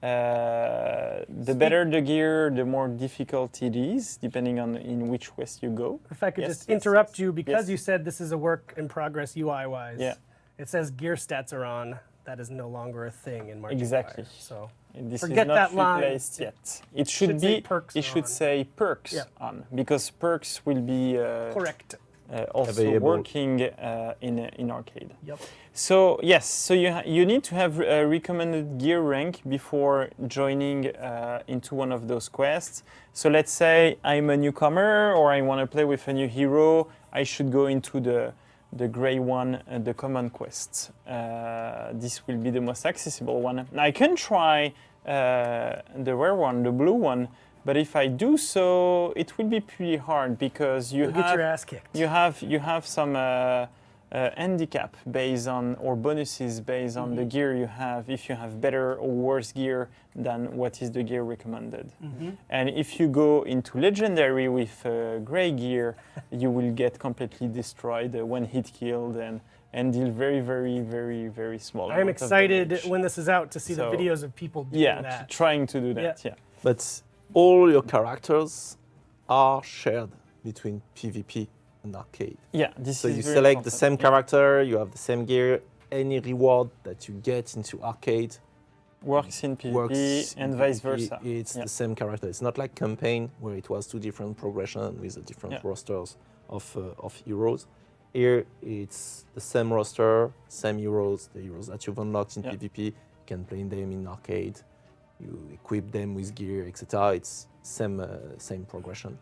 The better the gear, the more difficult it is, depending on in which quest you go. If I could Yes, just yes, interrupt yes. you, because Yes. you said this is a work in progress UI-wise. Yeah. It says gear stats are on. That is no longer a thing in Marching Exactly. Fire. So This Forget is not that line. replaced yet. It should should say be. perks It should on. say perks Yeah. on, because perks will be correct. also Available. working in arcade. Yep. So yes, so you need to have a recommended gear rank before joining into one of those quests. So let's say I'm a newcomer, or I want to play with a new hero. I should go into the gray one, the common quest. This will be the most accessible one. I can try the rare one, the blue one, but if I do so, it will be pretty hard, because You'll get your ass kicked. you have some handicap based on, or bonuses based on the gear you have, if you have better or worse gear than what is the gear recommended. And if you go into legendary with gray gear, you will get completely destroyed, one hit killed, and deal very, very, very, very small. I am amount of excited damage. when this is out to see the So, videos of people doing Yeah, that. trying to do that. Yeah. But all your characters are shared between PvP and arcade. Yeah. This So is you very select the important. same character, you have the same gear. Any reward that you get into arcade Works in PvP works and in vice PvP. versa. It's Yeah. the same character. It's not like campaign where it was 2 different progression with a different Yeah. rosters of heroes. Here it's the same roster, same heroes, the heroes that you've unlocked in Yeah. PvP. You can play them in arcade. You equip them with gear, etc. It's same progression.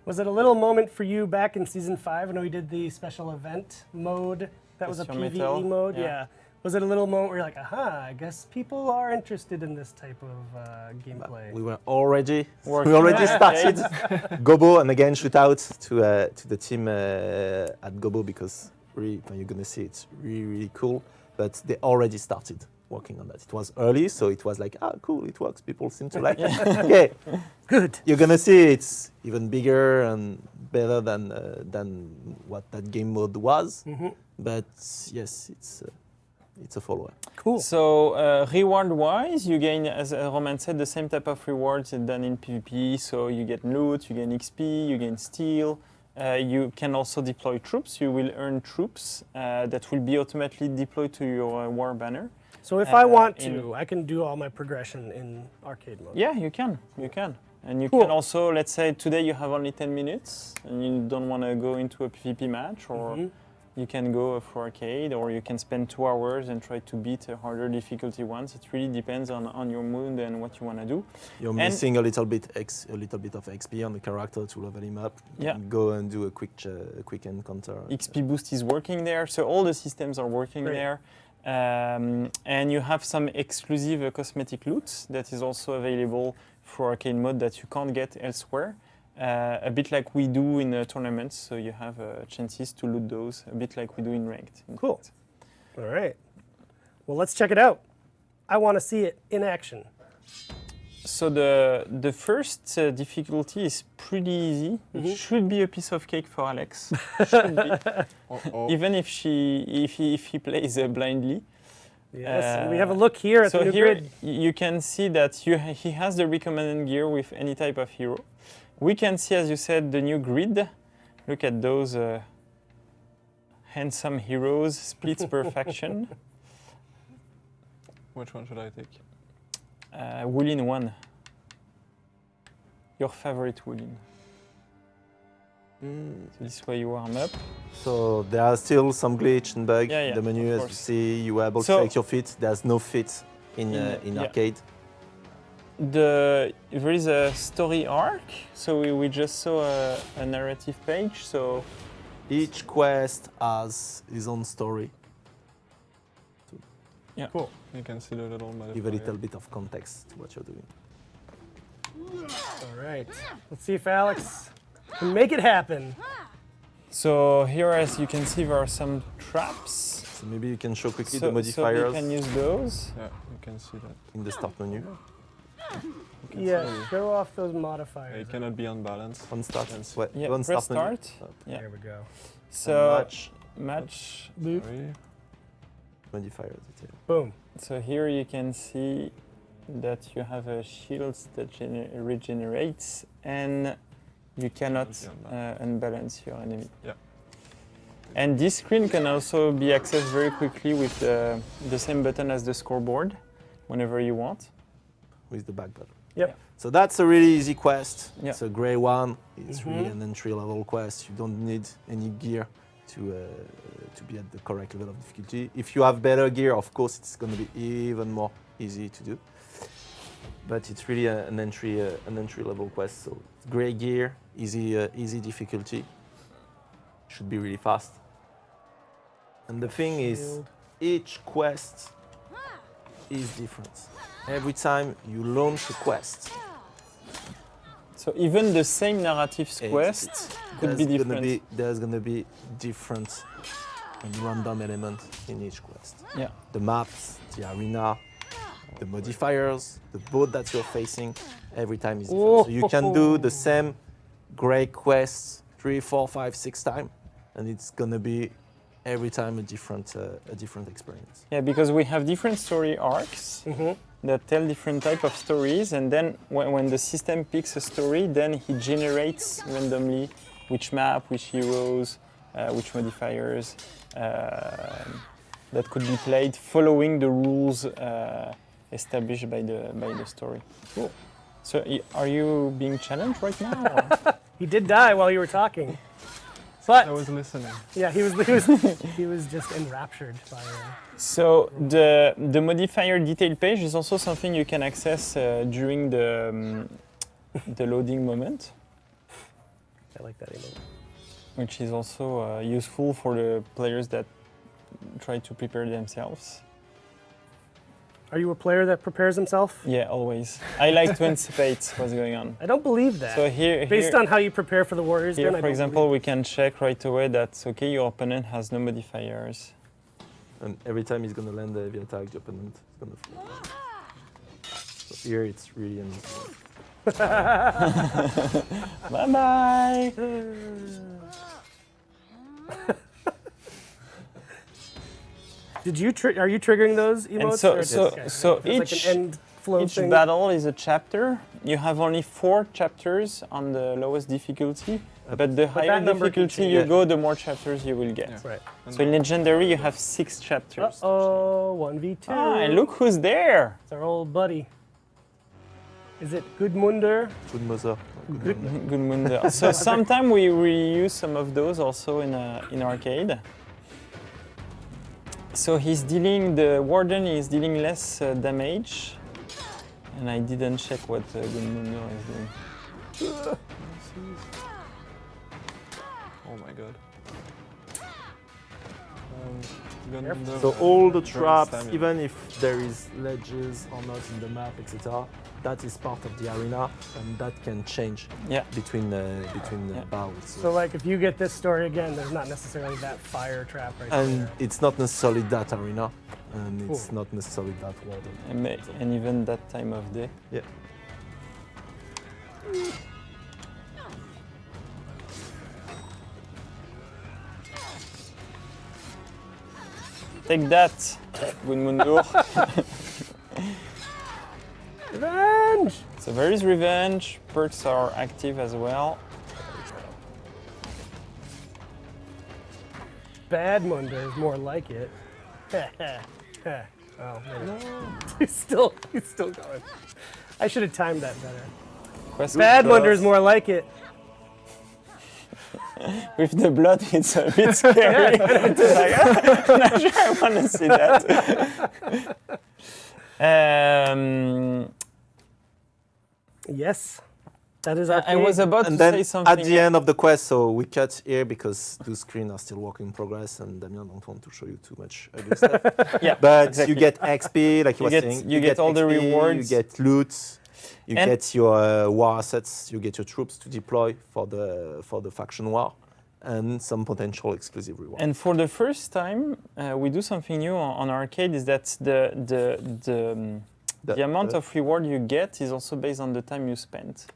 Was it a little moment for you back in season 5 when we did the special event mode? That was a Question PvE metal? mode, Yeah. yeah. Was it a little moment where you're like, aha, I guess people are interested in this type of gameplay? We were already Working we already on started arcade. Gobo, and again shout out to the team at Gobo, because really when you're gonna see it's really cool. But they already started working on that. It was early, so it was like, cool, it works. People seem to like it. Okay, Good. you're gonna see it's even bigger and better than what that game mode was. But yes, it's a follower. Cool. So reward-wise, you gain, as Roman said, the same type of rewards than in PvP. So you get loot, you gain XP, you gain steel. You can also deploy troops. You will earn troops that will be automatically deployed to your war banner. So if I want in- to, I can do all my progression in arcade mode. Yeah, you can. You can. And you Cool. can also, let's say today you have only 10 minutes and you don't want to go into a PvP match, or you can go for arcade, or you can spend 2 hours and try to beat harder difficulty ones. It really depends on your mood and what you want to do. You're And- missing a little bit of XP on the character to level him up. You Yeah. can go and do a quick encounter. XP boost is working there, so all the systems are working Great. there. And you have some exclusive cosmetic loot that is also available for arcade mode that you can't get elsewhere. A bit like we do in tournaments, so you have chances to loot those, a bit like we do in ranked. in Cool. fact. All right. Well, let's check it out. I want to see it in action. So the first difficulty is pretty easy. It should be a piece of cake for Alex. Should be. Even if he plays blindly. Yes, and we have a look here at So the new here grid. you can see that he has the recommended gear with any type of hero. We can see, as you said, the new grid. Look at those handsome heroes, splits perfection. Which one should I take? Woolin one. your favorite wooden. So this way you warm up. So there are still some glitch and bug Yeah, in the of menu. As you course. see, you are able to So- select your feet. There's no fit in Yeah. arcade. There is a story arc, so we just saw a narrative page. So Each quest has his own story. Cool. You can see the little modifier. Give a little bit of context to what you're doing. All right. Let's see if Alex can make it happen. So here, as you can see, there are some traps. So maybe you can show quickly So the modifiers you can use those. Yeah, you can see that. in the start menu. You can Yeah, see show off those it modifiers. cannot be unbalanced. On start, Yes. what, Yeah, on press start menu. start. Yeah. There we go. So match. Boop. Sorry. Modifier detail. Boom. So here you can see that you have a shield that regenerates, and you cannot unbalance your enemy. Yeah. And this screen can also be accessed very quickly with the same button as the scoreboard, whenever you want. With the back button. Yep. So that's a really easy quest. Yeah. It's a grey one. It's really an entry level quest. You don't need any gear to be at the correct level of difficulty. If you have better gear, of course, it's going to be even more easy to do. But it's really an entry level quest. So grey gear, easy difficulty. Should be really fast. And the thing is, Shield. each quest is different. Every time you launch a quest, So even the same narrative quest could be different. There's gonna be different and random elements in each quest. Yeah. The maps, the arena, the modifiers, the boat that you're facing, every time is different. So you can do the same great quests 3, 4, 5, 6 times, and it's gonna be every time a different experience. Yeah, because we have different story arcs that tell different type of stories, and then when the system picks a story, then he generates randomly which map, which heroes, which modifiers that could be played following the rules established by the story. Cool. So are you being challenged right now? or- He did die while you were talking. But I was listening. yeah, he was just enraptured by So the modifier detail page is also something you can access during the loading moment, I like that image. which is also useful for the players that try to prepare themselves. Are you a player that prepares himself? Yeah, always. I like to anticipate what's going on. I don't believe that. So here, Based on how you prepare for the Warriors, here then I for don't example, we can check right away that okay, your opponent has no modifiers. And every time he's gonna land a heavy attack, the opponent is gonna fall. So here it's really an Bye bye. Did you are you triggering those emotes? And so or it's so okay? so It's each like an end flow Each thing. battle is a chapter. You have only 4 chapters on the lowest difficulty, but the higher that number can difficulty change. you Yeah. go, the more chapters you will get. Yeah. Right. So in Legendary, you have 6 chapters. Uh-oh, 1v2. Ah, and look who's there! It's our old buddy. Is it Gudmundur? good mother. Good Munder. So sometimes we reuse some of those also in arcade. So the warden is dealing less damage, and I didn't check what Gudmundur is doing. Oh my god. So all the traps, even if there is ledges or not in the map, etc., that is part of the arena, and that can change Yeah. between Yeah. battles. So like if you get this story again, there's not necessarily that fire trap right And there. it's not necessarily that arena, and it's not necessarily that warden. And even that time of day. Yeah. Take that, Gudmundur. Revenge! So there is revenge, perks are active as well. Bad Munder is more like it. Oh, maybe. He's still going. I should have timed that better. Quest Bad controls. Wonder is more like it. With the blood, it's a bit scary. It's like, I'm not sure I want to see that. Yes, that is our. I was about And to then say something. at the end of the quest, so we cut here because the screens are still work in progress, and Damien don't want to show you too much ugly stuff. Yeah, But exactly. you get XP, like you You were get- saying. you get all the XP, rewards. You get loot. You And- get your war assets. You get your troops to deploy for the faction war, and some potential exclusive rewards. And for the first time, we do something new on arcade. Is that the amount of reward you get is also based on the time you spent.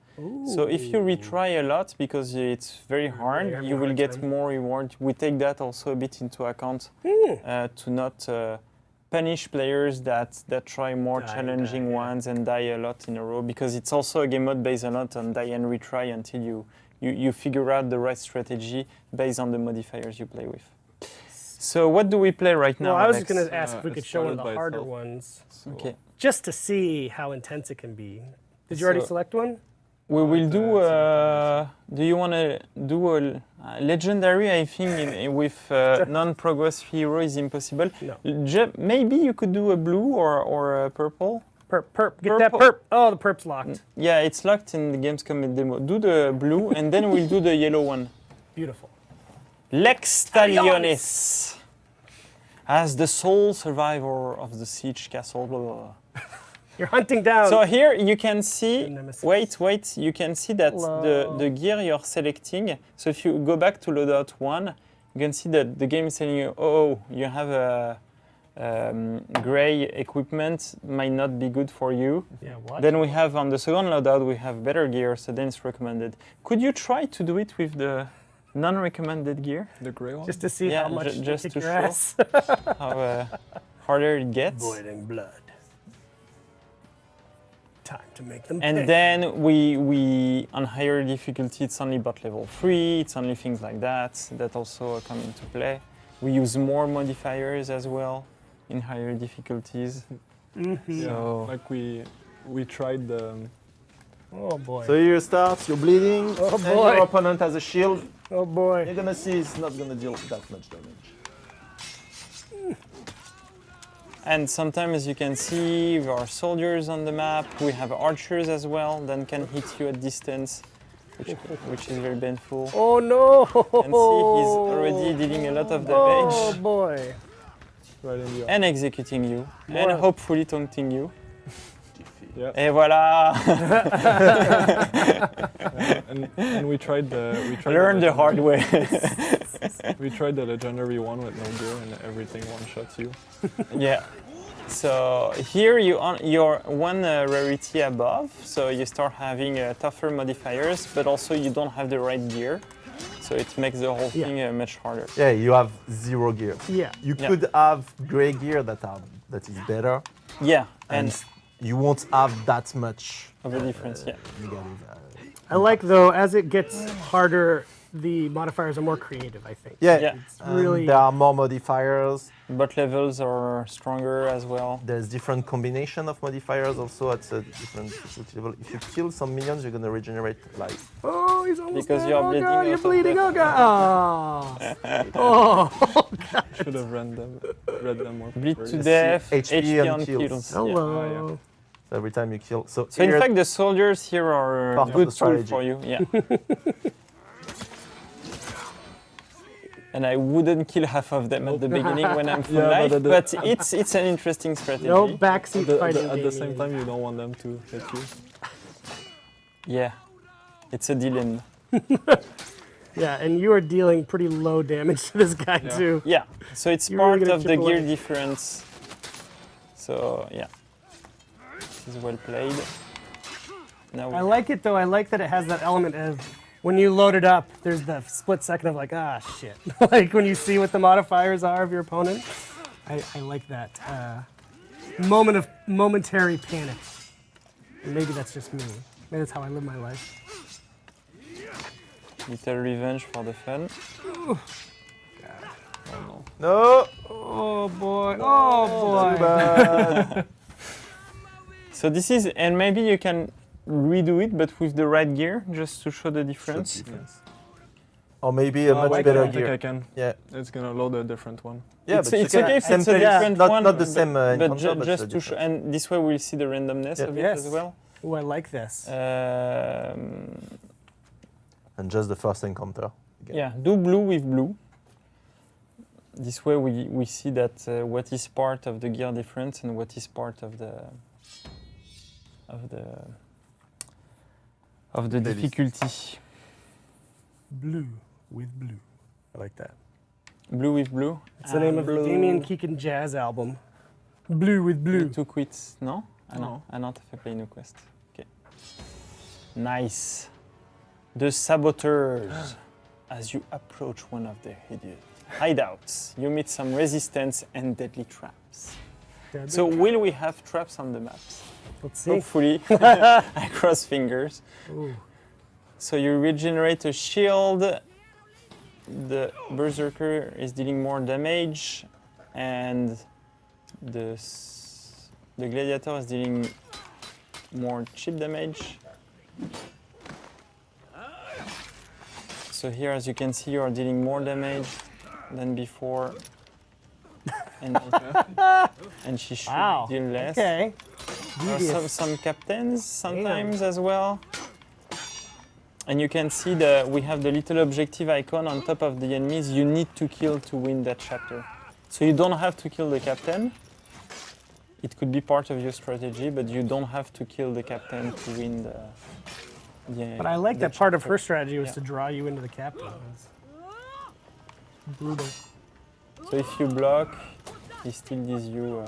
So if you retry a lot because it's very hard, having you a will hard get time. more reward. We take that also a bit into account to not punish players that try more challenging yeah. ones and die a lot in a row, because it's also a game mode based a lot on die and retry until you figure out the right strategy based on the modifiers you play with. So what do we play right now, Well, I was Alex? just going to ask if we it could show one of started the by harder itself. ones, So Okay. just to see how intense it can be. Did you already So- select one? We will do. Do you want to do a legendary? I think with non-progress hero is impossible. No. Maybe you could do a blue or a purple. Perp. Get that Purple. perp. Oh, the perp's locked. Yeah, it's locked in the Gamescom demo. Do the blue and then we'll do the yellow one. Beautiful. Lex Talionis. As the sole survivor of the siege castle. Blah, blah, blah. You're hunting down. So here you can see, Nemesis. wait, you can see that the gear you're selecting, so if you go back to loadout 1, you can see that the game is telling you, oh, you have a gray equipment, might not be good for you. yeah, what? Then we have on the second loadout, we have better gear, so then it's recommended. Could you try to do it with the non-recommended gear? the gray one. Just to see Yeah, how much you just kick to your show. ass. How harder it gets. Boiling blood. Time to make them And pay. then we on higher difficulty, it's only bot level 3, it's only things like that also come into play. We use more modifiers as well in higher difficulties. Mm-hmm. So Like we tried the. Oh boy. So here starts, you're bleeding, Oh, and boy. your opponent has a shield. Oh boy. You're gonna see it's not gonna deal that much damage. and sometimes you can see there are soldiers on the map. We have archers as well that can hit you at distance, which is very painful. Oh no. You can see he's already dealing a lot of damage. Oh boy. Right in the And executing you, More. and hopefully taunting you. yeah. Et voilà! And we tried the Learn the hard way. We tried the legendary one with no gear and everything one shots you. Yeah. So here you're one rarity above, so you start having tougher modifiers, but also you don't have the right gear, so it makes the whole Yeah. thing much harder. Yeah, you have 0 gear. Yeah. You Yeah. could have gray gear that is better, Yeah, and and you won't have that much of a difference. Yeah. negative. I like though, as it gets harder, the modifiers are more creative, I think. Yeah, Yeah. really- there are more modifiers. Bot levels are stronger as well. There's different combination of modifiers also at a different difficulty level. If you kill some minions, you're gonna regenerate life. Oh, he's almost Because dead. you're oh bleeding god, you're out of bleeding. death. Oh god. Oh. Should have read them more. Bleed to first. death, HP on on kills. kills. Hello. So every time you kill, So in here- fact, the soldiers here are Part of good the tool strategy. for you. Yeah. And I wouldn't kill half of them at the beginning when I'm full Yeah, but life, at the- but it's an interesting strategy. No backseat fighting. At the same gaming. time, you don't want them to hit you. Yeah, it's a dilemma. Yeah, and you are dealing pretty low damage to this guy Yeah. too. Yeah, so it's You're really part gonna of the chip gear away. difference. So yeah, this is well played. Now we I like it though. I like that it has that element of when you load it up, there's the split second of like, ah, shit. Like when you see what the modifiers are of your opponent. I like that moment of momentary panic. And maybe that's just me. Maybe that's how I live my life. little revenge for the fun. No, Oh boy. Oh boy. too bad. So this is, and maybe you can redo it, but with the right gear, just to show the difference. Or maybe a much wait, better I think gear. I can. Yeah. It's gonna load a different one. Yeah, it's but you it's can- okay if same it's a playlist, different not, one, not the but, same but encounter, but just the to show, difference. and this way we'll see the randomness Yeah. of it Yes. as well. Ooh, I like this. And just the first encounter. Again. Yeah, do blue with blue. This way we see that what is part of the gear difference and what is part of the Playlist. difficulty. Blue with blue. I like that. Blue with blue. It's the name of the Blue. Damien Keegan jazz album. Blue with blue. Two quits, no? Ah non, No. ah non, t'as fait play new quest. Ok. Nice. The saboteurs. As you approach one of their hideouts, you meet some resistance and deadly traps. So will we have traps on the maps? Let's see. Hopefully. I cross fingers. Ooh. So you regenerate a shield. The berserker is dealing more damage, and the gladiator is dealing more chip damage. So here, as you can see, you are dealing more damage than before, and she should Wow. deal less. Okay. There are some captains sometimes as well. And you can see that we have the little objective icon on top of the enemies you need to kill to win that chapter. So you don't have to kill the captain. It could be part of your strategy, but you don't have to kill the captain to win the But I like that part of her chapter. strategy was Yeah. to draw you into the captain. It's brutal. So if you block, he still deals you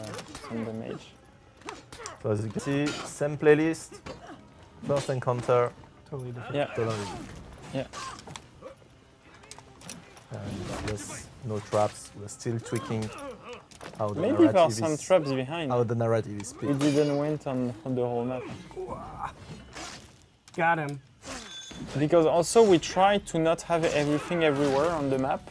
some damage. So as you can see, same playlist, first encounter, Totally different. Yeah, totally different. yeah. And yes, no traps. We're still tweaking how the Maybe there are narrative some is. traps behind. How the narrative is We split. didn't went on the whole map. Got him. Because also we try to not have everything everywhere on the map.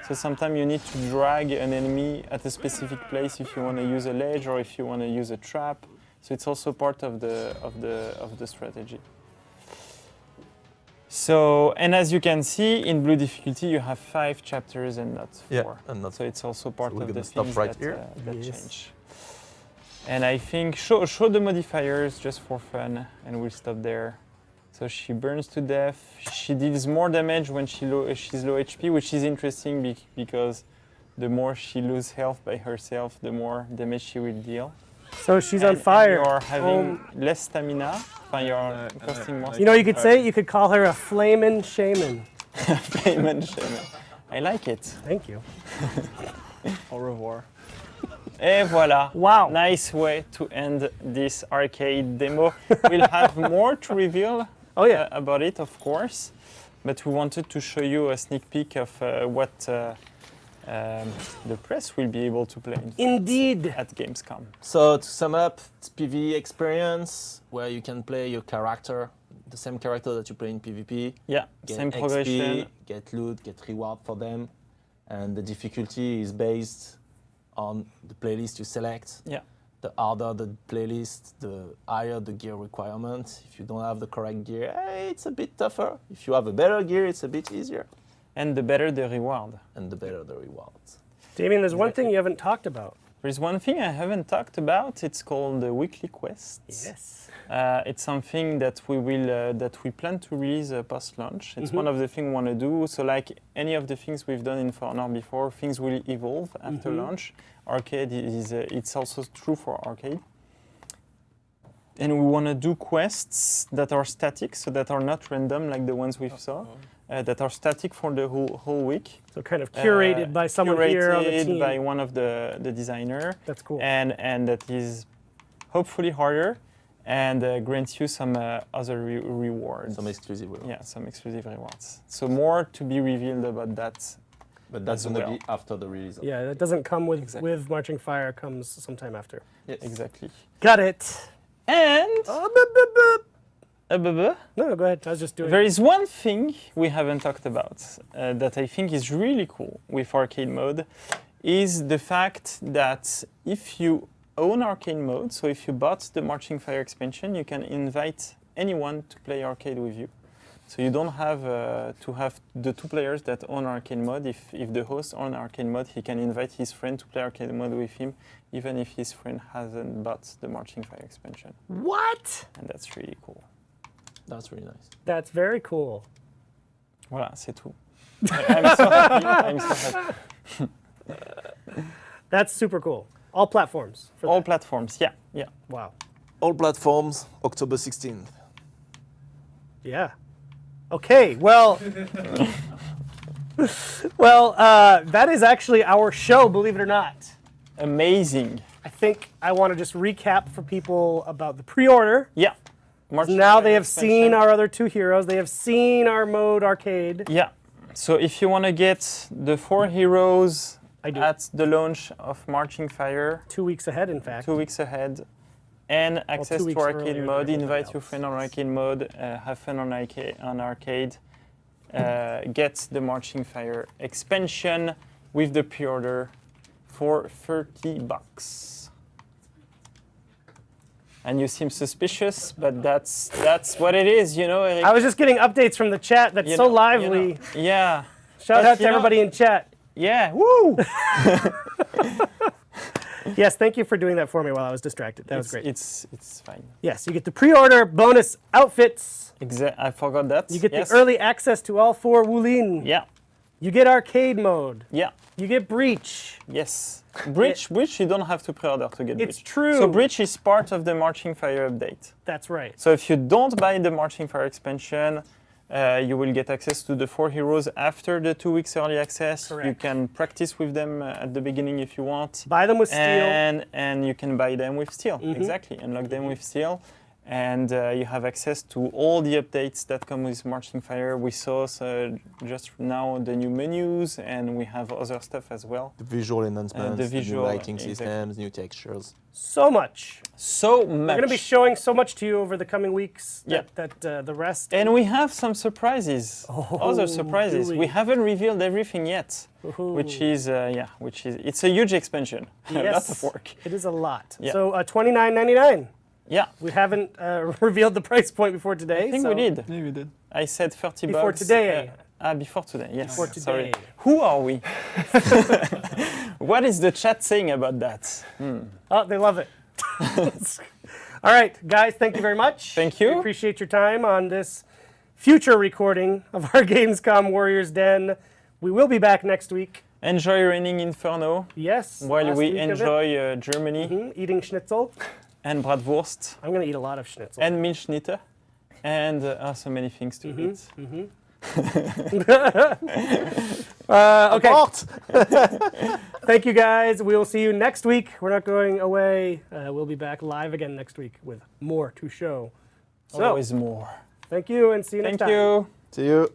So sometimes you need to drag an enemy at a specific place if you want to use a ledge or if you want to use a trap. So it's also part of the strategy. So, and as you can see, in blue difficulty you have 5 chapters and not 4. Yeah, and not So it's also part we're of the gonna stop things right that, here. that Yes. change. And I think show the modifiers just for fun, and we'll stop there. So she burns to death. She deals more damage when she's low HP, which is interesting because the more she loses health by herself, the more damage she will deal. So she's And- on fire. And you're having less stamina, but you're costing more. You know, you could say, you could call her a flamin' shaman. Payment shaman. I like it. Thank you. Au revoir. Et voilà. Wow. Nice way to end this arcade demo. We'll have more to reveal Oh yeah. about it, of course. But we wanted to show you a sneak peek of what the press will be able to play Indeed. at Gamescom. So to sum up, it's PvE experience where you can play your character, the same character that you play in PvP. Yeah, Get same XP, progression. get loot, get reward for them, and the difficulty is based on the playlist you select. Yeah. The harder the playlist, the higher the gear requirement. If you don't have the correct gear, it's a bit tougher. If you have a better gear, it's a bit easier, And the better the reward. and the better the rewards. Damien, there's one thing you haven't talked about. There's one thing I haven't talked about. It's called the weekly quests. Yes. It's something that we plan to release post-launch. It's one of the things we want to do. So like any of the things we've done in Inferno before, things will evolve after launch. Arcade is it's also true for arcade. And we want to do quests that are static, so that are not random like the ones we saw, that are static for the whole week. So kind of curated by someone here on the Curated team. by one of the designer. That's cool. And that is hopefully harder and grants you some other rewards. Some exclusive rewards. Yeah, some exclusive rewards. So more to be revealed about that. But that's as going to well. be after the release. Of Yeah, that doesn't come with, Exactly. with Marching Fire, comes sometime after. Yes. Exactly. Got it. And No, go ahead. I was just doing there is one thing we haven't talked about that I think is really cool with arcade mode, is the fact that if you own arcade mode, so if you bought the Marching Fire expansion, you can invite anyone to play arcade with you. So you don't have to have the 2 players that own arcade mode. If the host owns arcade mode, he can invite his friend to play arcade mode with him, even if his friend hasn't bought the Marching Fire expansion. What? And that's really cool. That's really nice. That's very cool. Voilà, c'est tout. I'm so happy. I'm so happy. That's super cool. All platforms. For All that. platforms, yeah, yeah. Wow. All platforms, October 16th. Yeah. Okay. Well. That is actually our show. Believe it or not. Amazing. I think I want to just recap for people about the pre-order. Yeah. Marching Now Fire they have expansion. seen our other 2 heroes. They have seen our mode arcade. Yeah. So if you want to get the 4 heroes I do. at the launch of Marching Fire, 2 weeks ahead, in fact. 2 weeks ahead, and access 2 to weeks arcade earlier mode, than everybody invite your else. friend on arcade mode, have fun on arcade, get the Marching Fire expansion with the pre-order for $30. And you seem suspicious, but that's what it is, you know, Eric. I was just getting updates from the chat. That's You so know, you lively. know. Yeah. Shout But out to you know- everybody in chat. Yeah. Woo! Yes, thank you for doing that for me while I was distracted. That was great. It's fine. Yes, you get the pre-order bonus outfits. I forgot that. You get Yes. the early access to all 4 Wulin. Yeah. You get arcade mode. Yeah. You get Breach. Yes. Breach, you don't have to pre-order to get Breach. It's true. So Breach is part of the Marching Fire update. That's right. So if you don't buy the Marching Fire expansion, you will get access to the 4 heroes after the 2 weeks early access. Correct. You can practice with them at the beginning if you want. Buy them with steel. And you can buy them with steel. Mm-hmm. Exactly. Unlock them with steel. And you have access to all the updates that come with Marching Fire. We saw just now the new menus, and we have other stuff as well. The visual enhancements, the the visual, new lighting exactly. systems, new textures. So much. So much. We're going to be showing so much to you over the coming weeks Yeah. that the rest. And we have some surprises, other surprises. do we? We haven't revealed everything yet, Ooh. which is it's a huge expansion, a lot Yes, of work. it is a lot. Yeah. So $29.99. Yeah, We haven't revealed the price point before today. I think so we did. Yeah, we did. I said $30 Before today. Before today, yes. Before Sorry. today. Who are we? What is the chat saying about that? Oh, they love it. All right, guys, thank you very much. Thank you. We appreciate your time on this future recording of our Gamescom Warriors Den. We will be back next week. Enjoy raining Inferno Yes. while last we week of it. enjoy Germany Eating schnitzel. and Bratwurst I'm going to eat a lot of schnitzel. and Milchschnitte and so many things to eat. Okay. Art! Thank you, guys. We will see you next week. We're not going away. We'll be back live again next week with more to show. So, Always more. thank you and see you next Thank time. you. See you.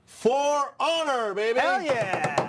For Honor, baby. Hell yeah!